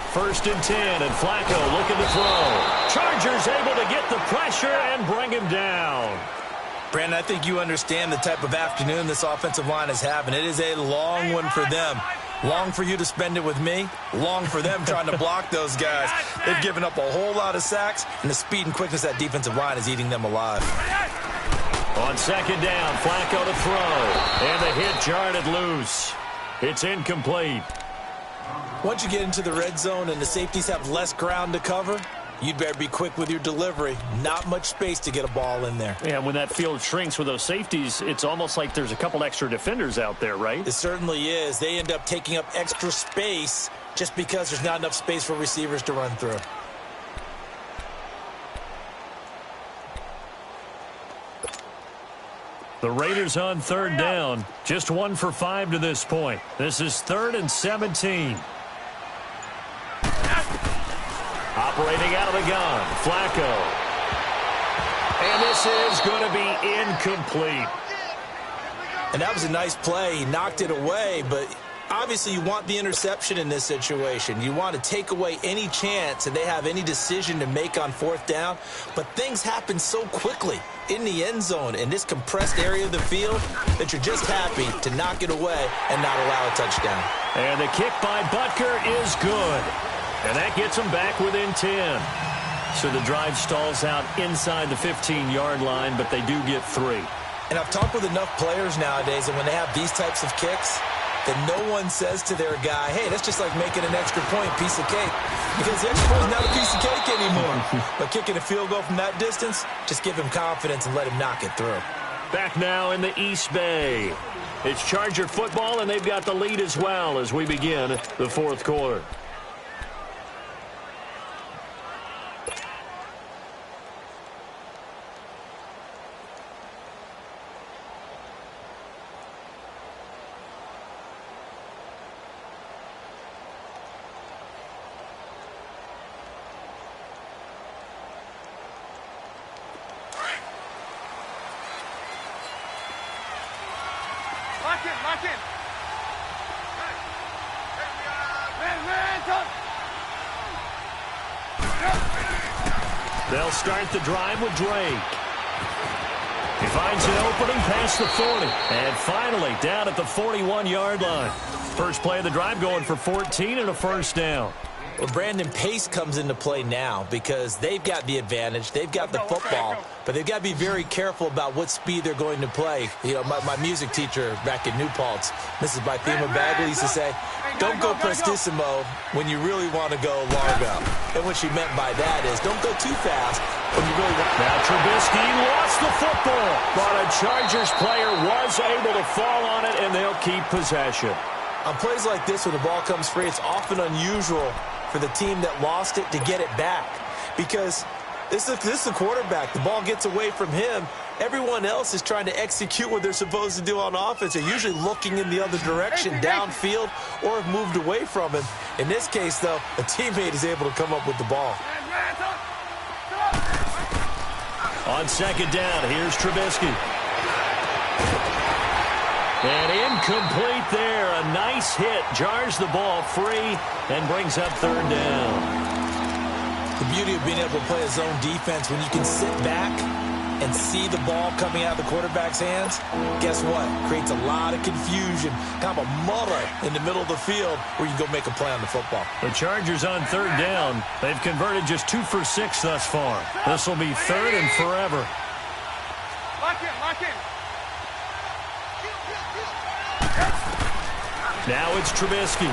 1st and 10, and Flacco looking to throw. Chargers able to get the pressure and bring him down. Brandon, I think you understand the type of afternoon this offensive line is having. It is a long one for them. Long for you to spend it with me. Long for them trying to block those guys. They've given up a whole lot of sacks, and the speed and quickness of that defensive line is eating them alive. On 2nd down, Flacco to throw. And the hit jarred loose. It's incomplete. Once you get into the red zone and the safeties have less ground to cover, you'd better be quick with your delivery. Not much space to get a ball in there. Yeah, when that field shrinks with those safeties, it's almost like there's a couple extra defenders out there, right? It certainly is. They end up taking up extra space just because there's not enough space for receivers to run through. The Raiders on 3rd down. Just 1 for 5 to this point. This is 3rd and 17. Operating out of the gun, Flacco. And this is going to be incomplete. And that was a nice play. He knocked it away, but obviously you want the interception in this situation. You want to take away any chance that they have any decision to make on 4th down. But things happen so quickly in the end zone in this compressed area of the field that you're just happy to knock it away and not allow a touchdown. And the kick by Butker is good. And that gets them back within 10. So the drive stalls out inside the 15-yard line, but they do get 3. And I've talked with enough players nowadays, and when they have these types of kicks, that no one says to their guy, hey, that's just like making an extra point, piece of cake. Because the extra point is not a piece of cake anymore. But kicking a field goal from that distance, just give him confidence and let him knock it through. Back now in the East Bay. It's Charger football, and they've got the lead as well as we begin the 4th quarter. Lock in. They'll start the drive with Drake. He finds an opening past the 40. And finally, down at the 41-yard line. First play of the drive going for 14 and a 1st down. Well, Brandon, pace comes into play now because they've got the advantage. They've got the football, but they've got to be very careful about what speed they're going to play. You know, my music teacher back in New Paltz, Mrs. Bythema Bagley, used to say, Don't go prestissimo when you really want to go largo. And what she meant by that is don't go too fast when you really want. Now Trubisky lost the football, but a Chargers player was able to fall on it, and they'll keep possession. On plays like this, when the ball comes free, it's often unusual for the team that lost it to get it back. Because this is the quarterback. The ball gets away from him. Everyone else is trying to execute what they're supposed to do on offense. They're usually looking in the other direction, downfield, or have moved away from him. In this case, though, a teammate is able to come up with the ball. On second down, here's Trubisky. And incomplete there. A nice hit. Jars the ball free and brings up third down. The beauty of being able to play a zone defense, when you can sit back and see the ball coming out of the quarterback's hands, guess what? Creates a lot of confusion, kind of a muddle in the middle of the field where you can go make a play on the football. The Chargers on third down. They've converted just 2 for 6 thus far. This will be third and forever. Lock in. Now it's Trubisky.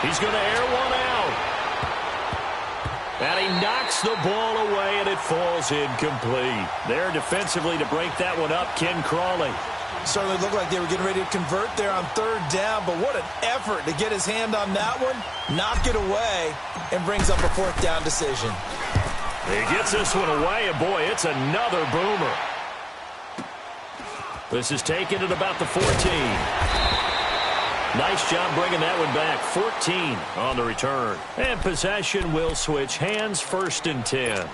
He's going to air one out. And he knocks the ball away, and it falls incomplete. There defensively to break that one up, Ken Crawley. Certainly looked like they were getting ready to convert there on third down, but what an effort to get his hand on that one, knock it away, and brings up a fourth down decision. He gets this one away, and boy, it's another boomer. This is taken at about the 14. Nice job bringing that one back. 14 on the return. And possession will switch hands, 1st and 10.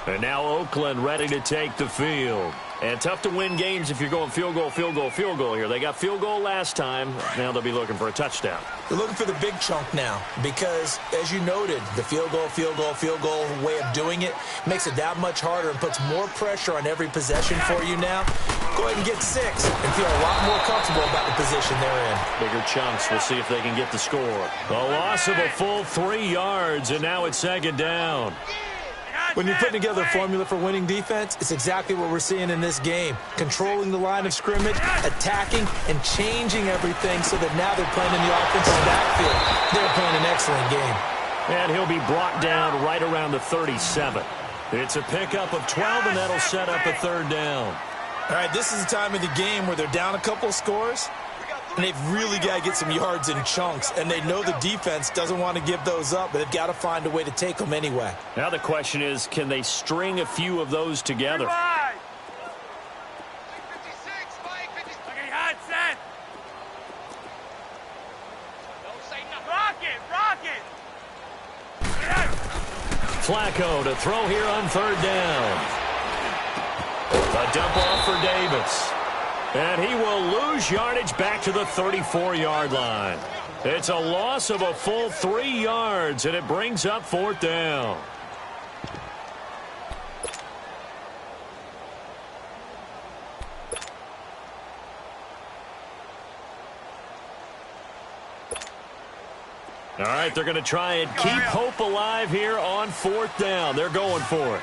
And now Oakland ready to take the field. And tough to win games if you're going field goal here. They got field goal last time. Now they'll be looking for a touchdown. They're looking for the big chunk now because, as you noted, the field goal way of doing it makes it that much harder and puts more pressure on every possession for you now. Go ahead and get 6 and feel a lot more comfortable about the position they're in. Bigger chunks. We'll see if they can get the score. A loss of a full 3 yards, and now it's second down. When you're putting together a formula for winning defense, it's exactly what we're seeing in this game. Controlling the line of scrimmage, attacking, and changing everything so that now they're playing in the offensive backfield. They're playing an excellent game. And he'll be brought down right around the 37. It's a pickup of 12, and that'll set up a third down. All right, this is the time of the game where they're down a couple of scores, and they've really got to get some yards in chunks, and they know the defense doesn't want to give those up, but they've got to find a way to take them anyway. Now the question is, can they string a few of those together? Okay, hot set. Rock it. Flacco to throw here on third down. A dump off for Davis. And he will lose yardage back to the 34-yard line. It's a loss of a full 3 yards, and it brings up fourth down. All right, they're going to try and keep hope alive here on fourth down. They're going for it.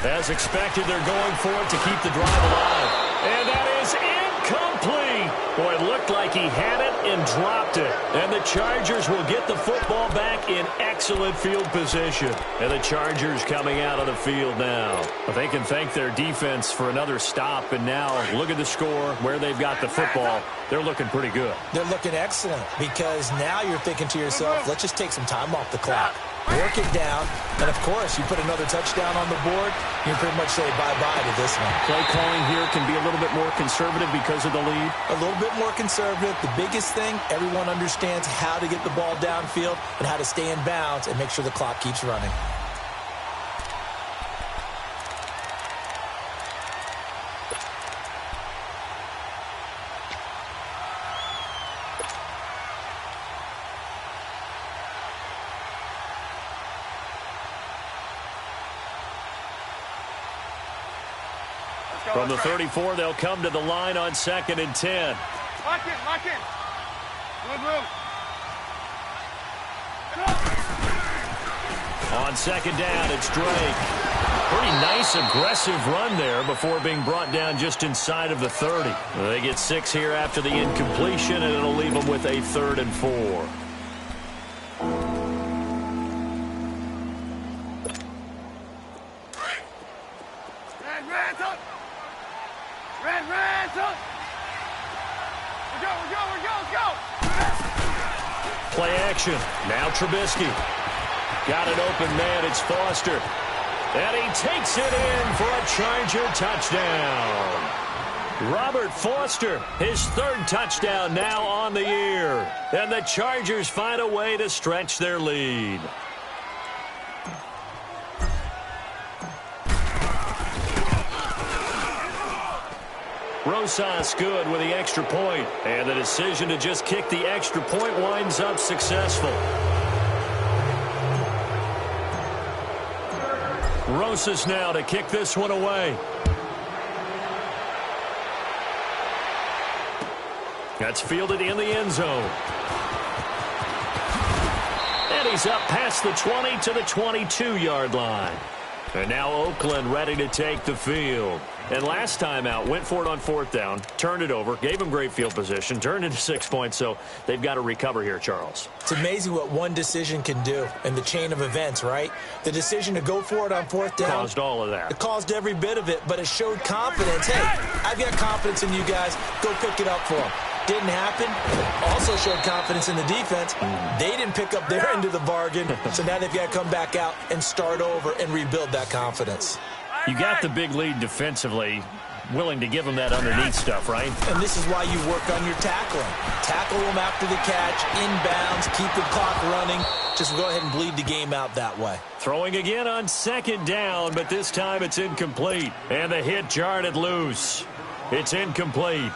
As expected, they're going for it to keep the drive alive. And that is incomplete. Boy, it looked like he had it and dropped it. And the Chargers will get the football back in excellent field position. And the Chargers coming out of the field now. But they can thank their defense for another stop. And now look at the score, where they've got the football. They're looking pretty good. They're looking excellent because now you're thinking to yourself, let's just take some time off the clock. Work it down, and of course, you put another touchdown on the board, you pretty much say bye-bye to this one. Play calling here can be a little bit more conservative because of the lead. A little bit more conservative. The biggest thing, everyone understands how to get the ball downfield and how to stay in bounds and make sure the clock keeps running. From the 34, they'll come to the line on 2nd and 10. Lock in. Blue. On second down, it's Drake. Pretty nice, aggressive run there before being brought down just inside of the 30. They get 6 here after the incompletion, and it'll leave them with a 3rd and 4. Play action. Now Trubisky. Got an open man. It's Foster. And he takes it in for a Charger touchdown. Robert Foster, his 3rd touchdown now on the year. And the Chargers find a way to stretch their lead. Rosas good with the extra point. And the decision to just kick the extra point winds up successful. Rosas now to kick this one away. That's fielded in the end zone. And he's up past the 20 to the 22-yard line. And now Oakland ready to take the field. And last time out, went for it on 4th down, turned it over, gave them great field position, turned into 6 points, so they've got to recover here, Charles. It's amazing what one decision can do in the chain of events, right? The decision to go for it on 4th down. Caused all of that. It caused every bit of it, but it showed confidence. Hey, I've got confidence in you guys. Go pick it up for them. Didn't happen. Also showed confidence in the defense. They didn't pick up their end of the bargain, so now they've got to come back out and start over and rebuild that confidence. You got the big lead defensively, willing to give them that underneath stuff, right? And this is why you work on your tackling. Tackle them after the catch, inbounds, keep the clock running. Just go ahead and bleed the game out that way. Throwing again on 2nd down, but this time it's incomplete. And the hit jarred it loose. It's incomplete.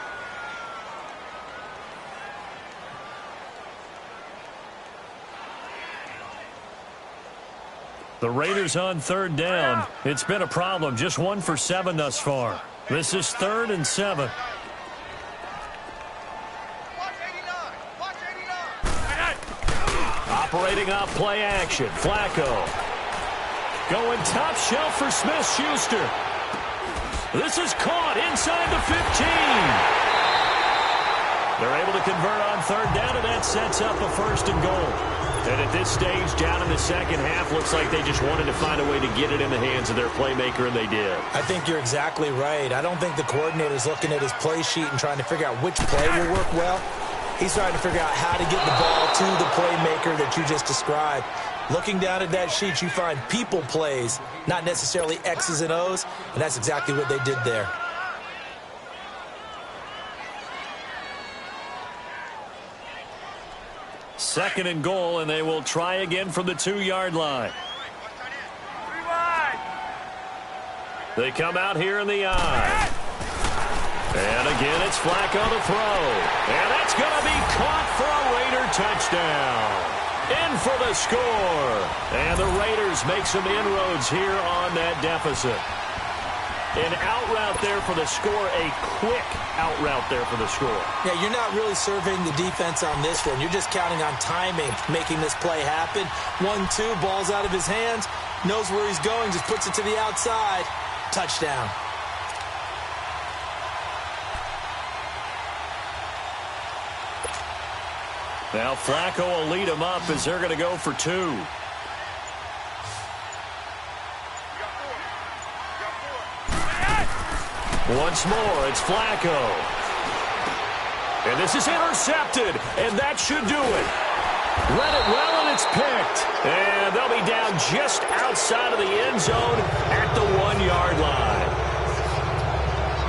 The Raiders on 3rd down. It's been a problem. Just 1 for 7 thus far. This is 3rd and 7. Operating off play action. Flacco. Going top shelf for Smith-Schuster. This is caught inside the 15. They're able to convert on 3rd down, and that sets up a 1st and goal. And at this stage, down in the second half, looks like they just wanted to find a way to get it in the hands of their playmaker, and they did. I think you're exactly right. I don't think the coordinator's looking at his play sheet and trying to figure out which play will work well. He's trying to figure out how to get the ball to the playmaker that you just described. Looking down at that sheet, you find people plays, not necessarily X's and O's, and that's exactly what they did there. Second and goal, and they will try again from the 2-yard line. They come out here in the I. And again, it's Flacco to throw. And that's going to be caught for a Raider touchdown. In for the score. And the Raiders make some inroads here on that deficit. An out route there for the score, a quick out route there for the score. Yeah, you're not really surveying the defense on this one. You're just counting on timing, making this play happen. 1-2, ball's out of his hands, knows where he's going, just puts it to the outside. Touchdown. Now Flacco will lead him up as they're going to go for 2. Once more, it's Flacco. And this is intercepted, and that should do it. Read it well, and it's picked. And they'll be down just outside of the end zone at the 1-yard line.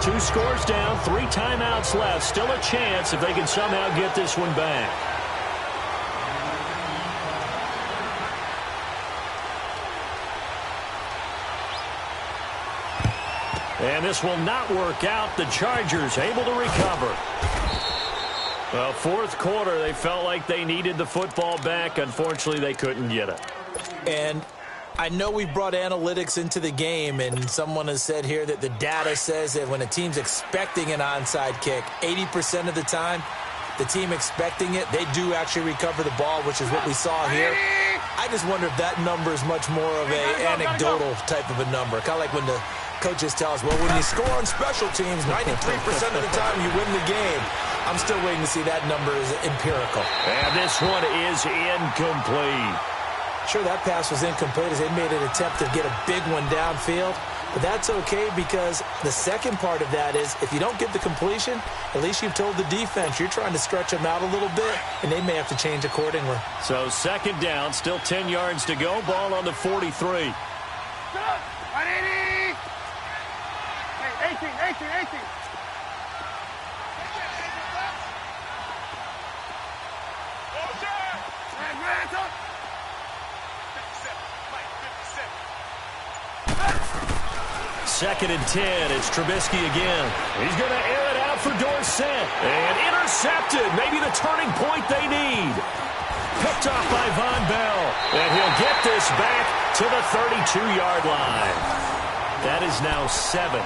2 scores down, 3 timeouts left. Still a chance if they can somehow get this one back. And this will not work out. The Chargers able to recover. Well, 4th quarter, they felt like they needed the football back. Unfortunately, they couldn't get it. And I know we brought analytics into the game, and someone has said here that the data says that when a team's expecting an onside kick, 80% of the time, the team expecting it, they do actually recover the ball, which is what we saw here. I just wonder if that number is much more of a anecdotal type of a number. Kind of like when the coaches tell us, well, when you score on special teams, 93% of the time you win the game. I'm still waiting to see that number is empirical. And this one is incomplete. Sure, that pass was incomplete as they made an attempt to get a big one downfield. But that's okay because the second part of that is if you don't get the completion, at least you've told the defense you're trying to stretch them out a little bit, and they may have to change accordingly. So second down, still 10 yards to go. Ball on the 43. Hey, 18. Second and 10. It's Trubisky again. He's going to air it out for Dorsett. And intercepted. Maybe the turning point they need. Picked off by Von Bell. And he'll get this back to the 32-yard line. That is now seven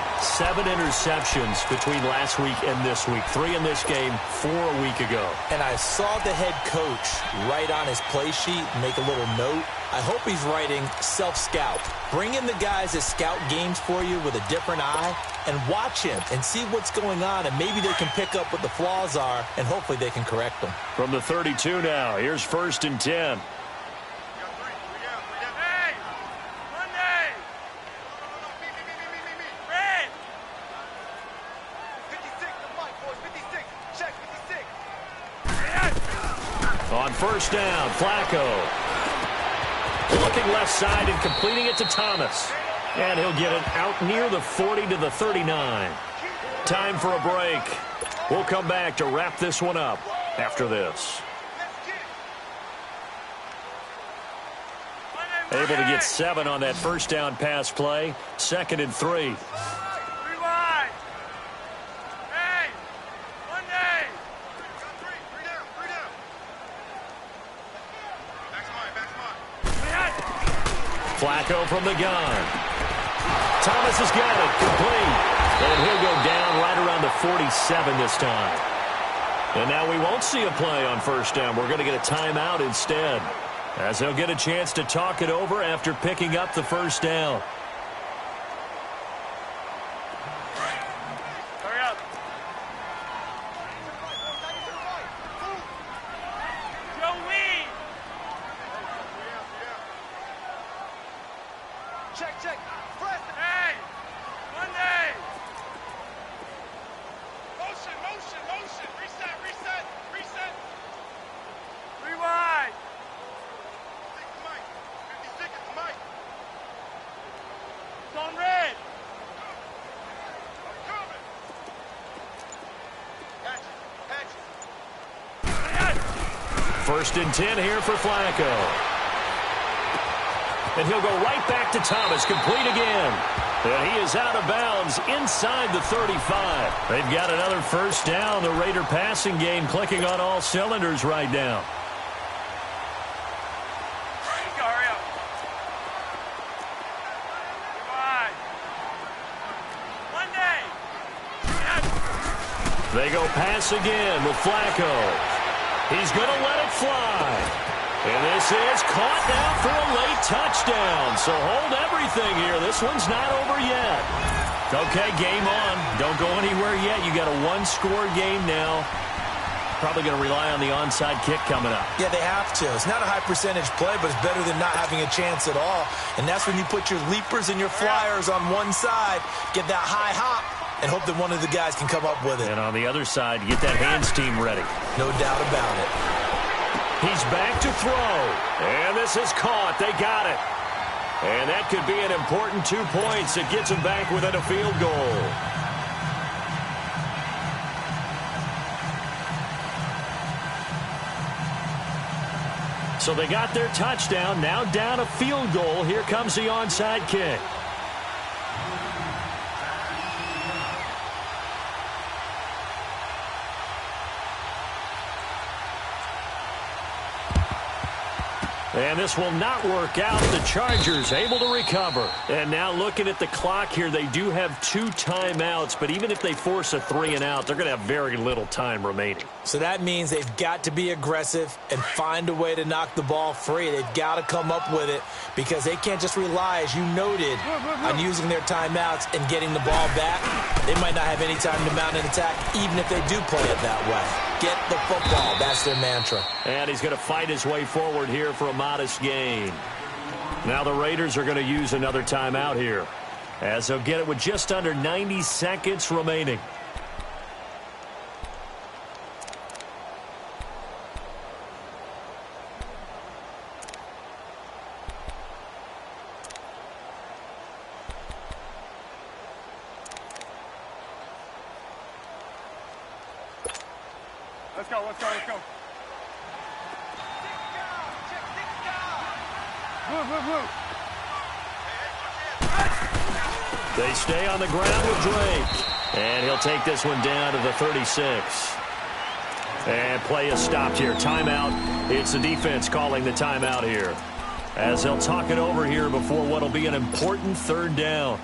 interceptions between last week and this week. 3 in this game, 4 a week ago. And I saw the head coach write on his play sheet, make a little note. I hope he's writing self-scout. Bring in the guys that scout games for you with a different eye and watch him and see what's going on, and maybe they can pick up what the flaws are, and hopefully they can correct them. From the 32 now, here's 1st and 10. On 1st down, Flacco. Looking left side and completing it to Thomas. And he'll get it out near the 40 to the 39. Time for a break. We'll come back to wrap this one up after this. Able to get 7 on that 1st down pass play. 2nd and 3. Flacco from the gun. Thomas has got it. Complete. And he'll go down right around the 47 this time. And now we won't see a play on 1st down. We're going to get a timeout instead, as he'll get a chance to talk it over after picking up the 1st down. Hurry up. Joey! Check. Preston. Hey! Monday! Motion. Reset. Rewind. Stick at the mic. It's on red. I'm coming. Catch it. 1st and 10 here for Flacco. And he'll go right back to Thomas, complete again. And he is out of bounds inside the 35. They've got another 1st down. The Raider passing game clicking on all cylinders right now. Hurry up. Monday. They go pass again with Flacco. He's going to let it fly. And this is caught now for a late touchdown. So hold everything here. This one's not over yet. Okay, game on. Don't go anywhere yet. You got a 1-score game now. Probably going to rely on the onside kick coming up. Yeah, they have to. It's not a high percentage play, but it's better than not having a chance at all. And that's when you put your leapers and your flyers on one side, get that high hop, and hope that one of the guys can come up with it. And on the other side, get that hands team ready. No doubt about it. He's back to throw. And this is caught. They got it. And that could be an important 2 points. It gets him back within a field goal. So they got their touchdown. Now down a field goal. Here comes the onside kick. And this will not work out. The Chargers able to recover. And now looking at the clock here, they do have 2 timeouts. But even if they force a 3-and-out, they're going to have very little time remaining. So that means they've got to be aggressive and find a way to knock the ball free. They've got to come up with it because they can't just rely, as you noted, on using their timeouts and getting the ball back. They might not have any time to mount an attack, even if they do play it that way. Get the football. That's their mantra. And he's going to fight his way forward here for a modest gain. Now the Raiders are going to use another timeout here, as they'll get it with just under 90 seconds remaining. Let's go, let's go, let's go. Move, move, move. They stay on the ground with Drake. And he'll take this one down to the 36. And play is stopped here. Timeout. It's the defense calling the timeout here, as they'll talk it over here before what will be an important 3rd down.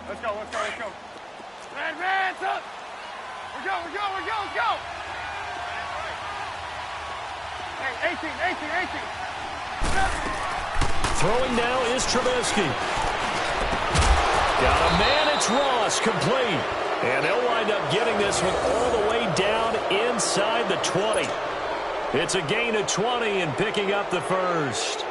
Let's go, let's go, let's go. Advance up. We go, we go, we go, let's go. Hey, 18. Throwing now is Trubisky. Got a man, it's Ross, complete. And they'll wind up getting this one all the way down inside the 20. It's a gain of 20 and picking up the first.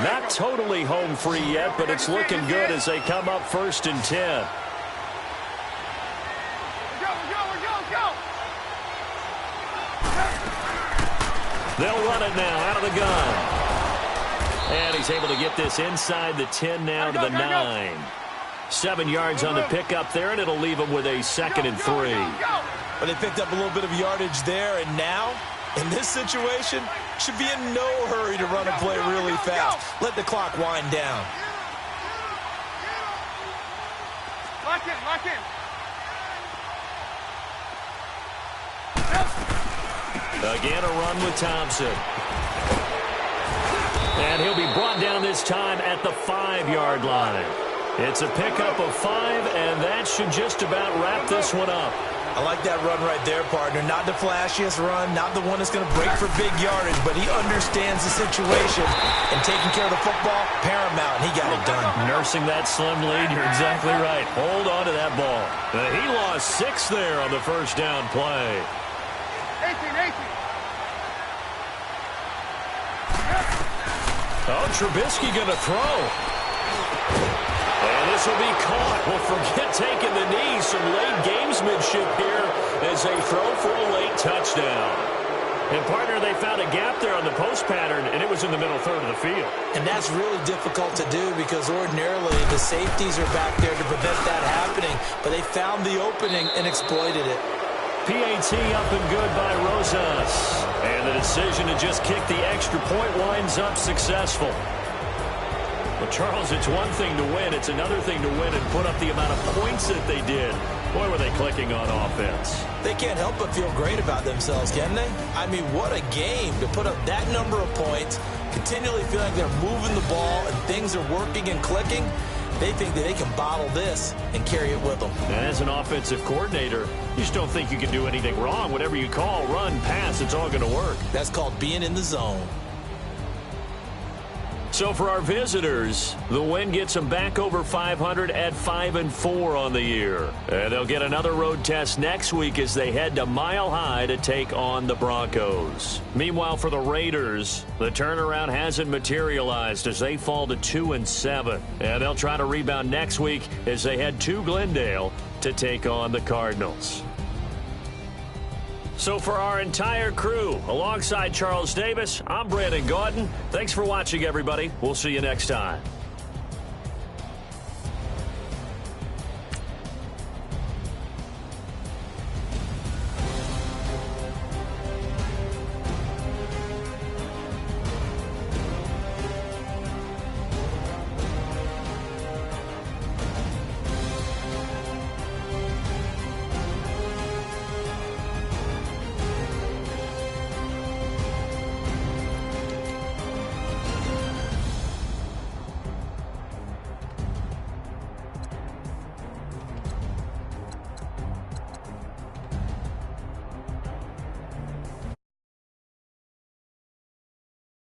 Not totally home free yet, but it's looking good as they come up 1st and 10. Go. They'll run it now out of the gun. And he's able to get this inside the 10 now to the 9. 7 yards on the pickup there, and it'll leave him with a 2nd and 3. But they picked up a little bit of yardage there, and now, in this situation, should be in no hurry to run a play really fast. Let the clock wind down. Lock in. Again, a run with Thompson. And he'll be brought down this time at the 5-yard line. It's a pickup of 5, and that should just about wrap this one up. I like that run right there, partner. Not the flashiest run, not the one that's going to break for big yardage, but he understands the situation, and taking care of the football, paramount, and he got it done. Nursing that slim lead, you're exactly right. Hold on to that ball. He lost 6 there on the 1st down play. 18. Oh, Trubisky going to throw. And this will be caught. Well, forget taking the knee. Some late gamesmanship here as they throw for a late touchdown. And, partner, they found a gap there on the post pattern, and it was in the middle 3rd of the field. And that's really difficult to do because ordinarily the safeties are back there to prevent that happening. But they found the opening and exploited it. PAT up and good by Rosas. And the decision to just kick the extra point winds up successful. Well, Charles, it's one thing to win. It's another thing to win and put up the amount of points that they did. Boy, were they clicking on offense. They can't help but feel great about themselves, can they? I mean, what a game to put up that number of points, continually feel like they're moving the ball and things are working and clicking. They think that they can bottle this and carry it with them. And as an offensive coordinator, you just don't think you can do anything wrong. Whatever you call, run, pass, it's all going to work. That's called being in the zone. So for our visitors, the win gets them back over 500 at 5-4 on the year. And they'll get another road test next week as they head to Mile High to take on the Broncos. Meanwhile, for the Raiders, the turnaround hasn't materialized as they fall to 2-7. And they'll try to rebound next week as they head to Glendale to take on the Cardinals. So for our entire crew, alongside Charles Davis, I'm Brandon Gautin. Thanks for watching, everybody. We'll see you next time.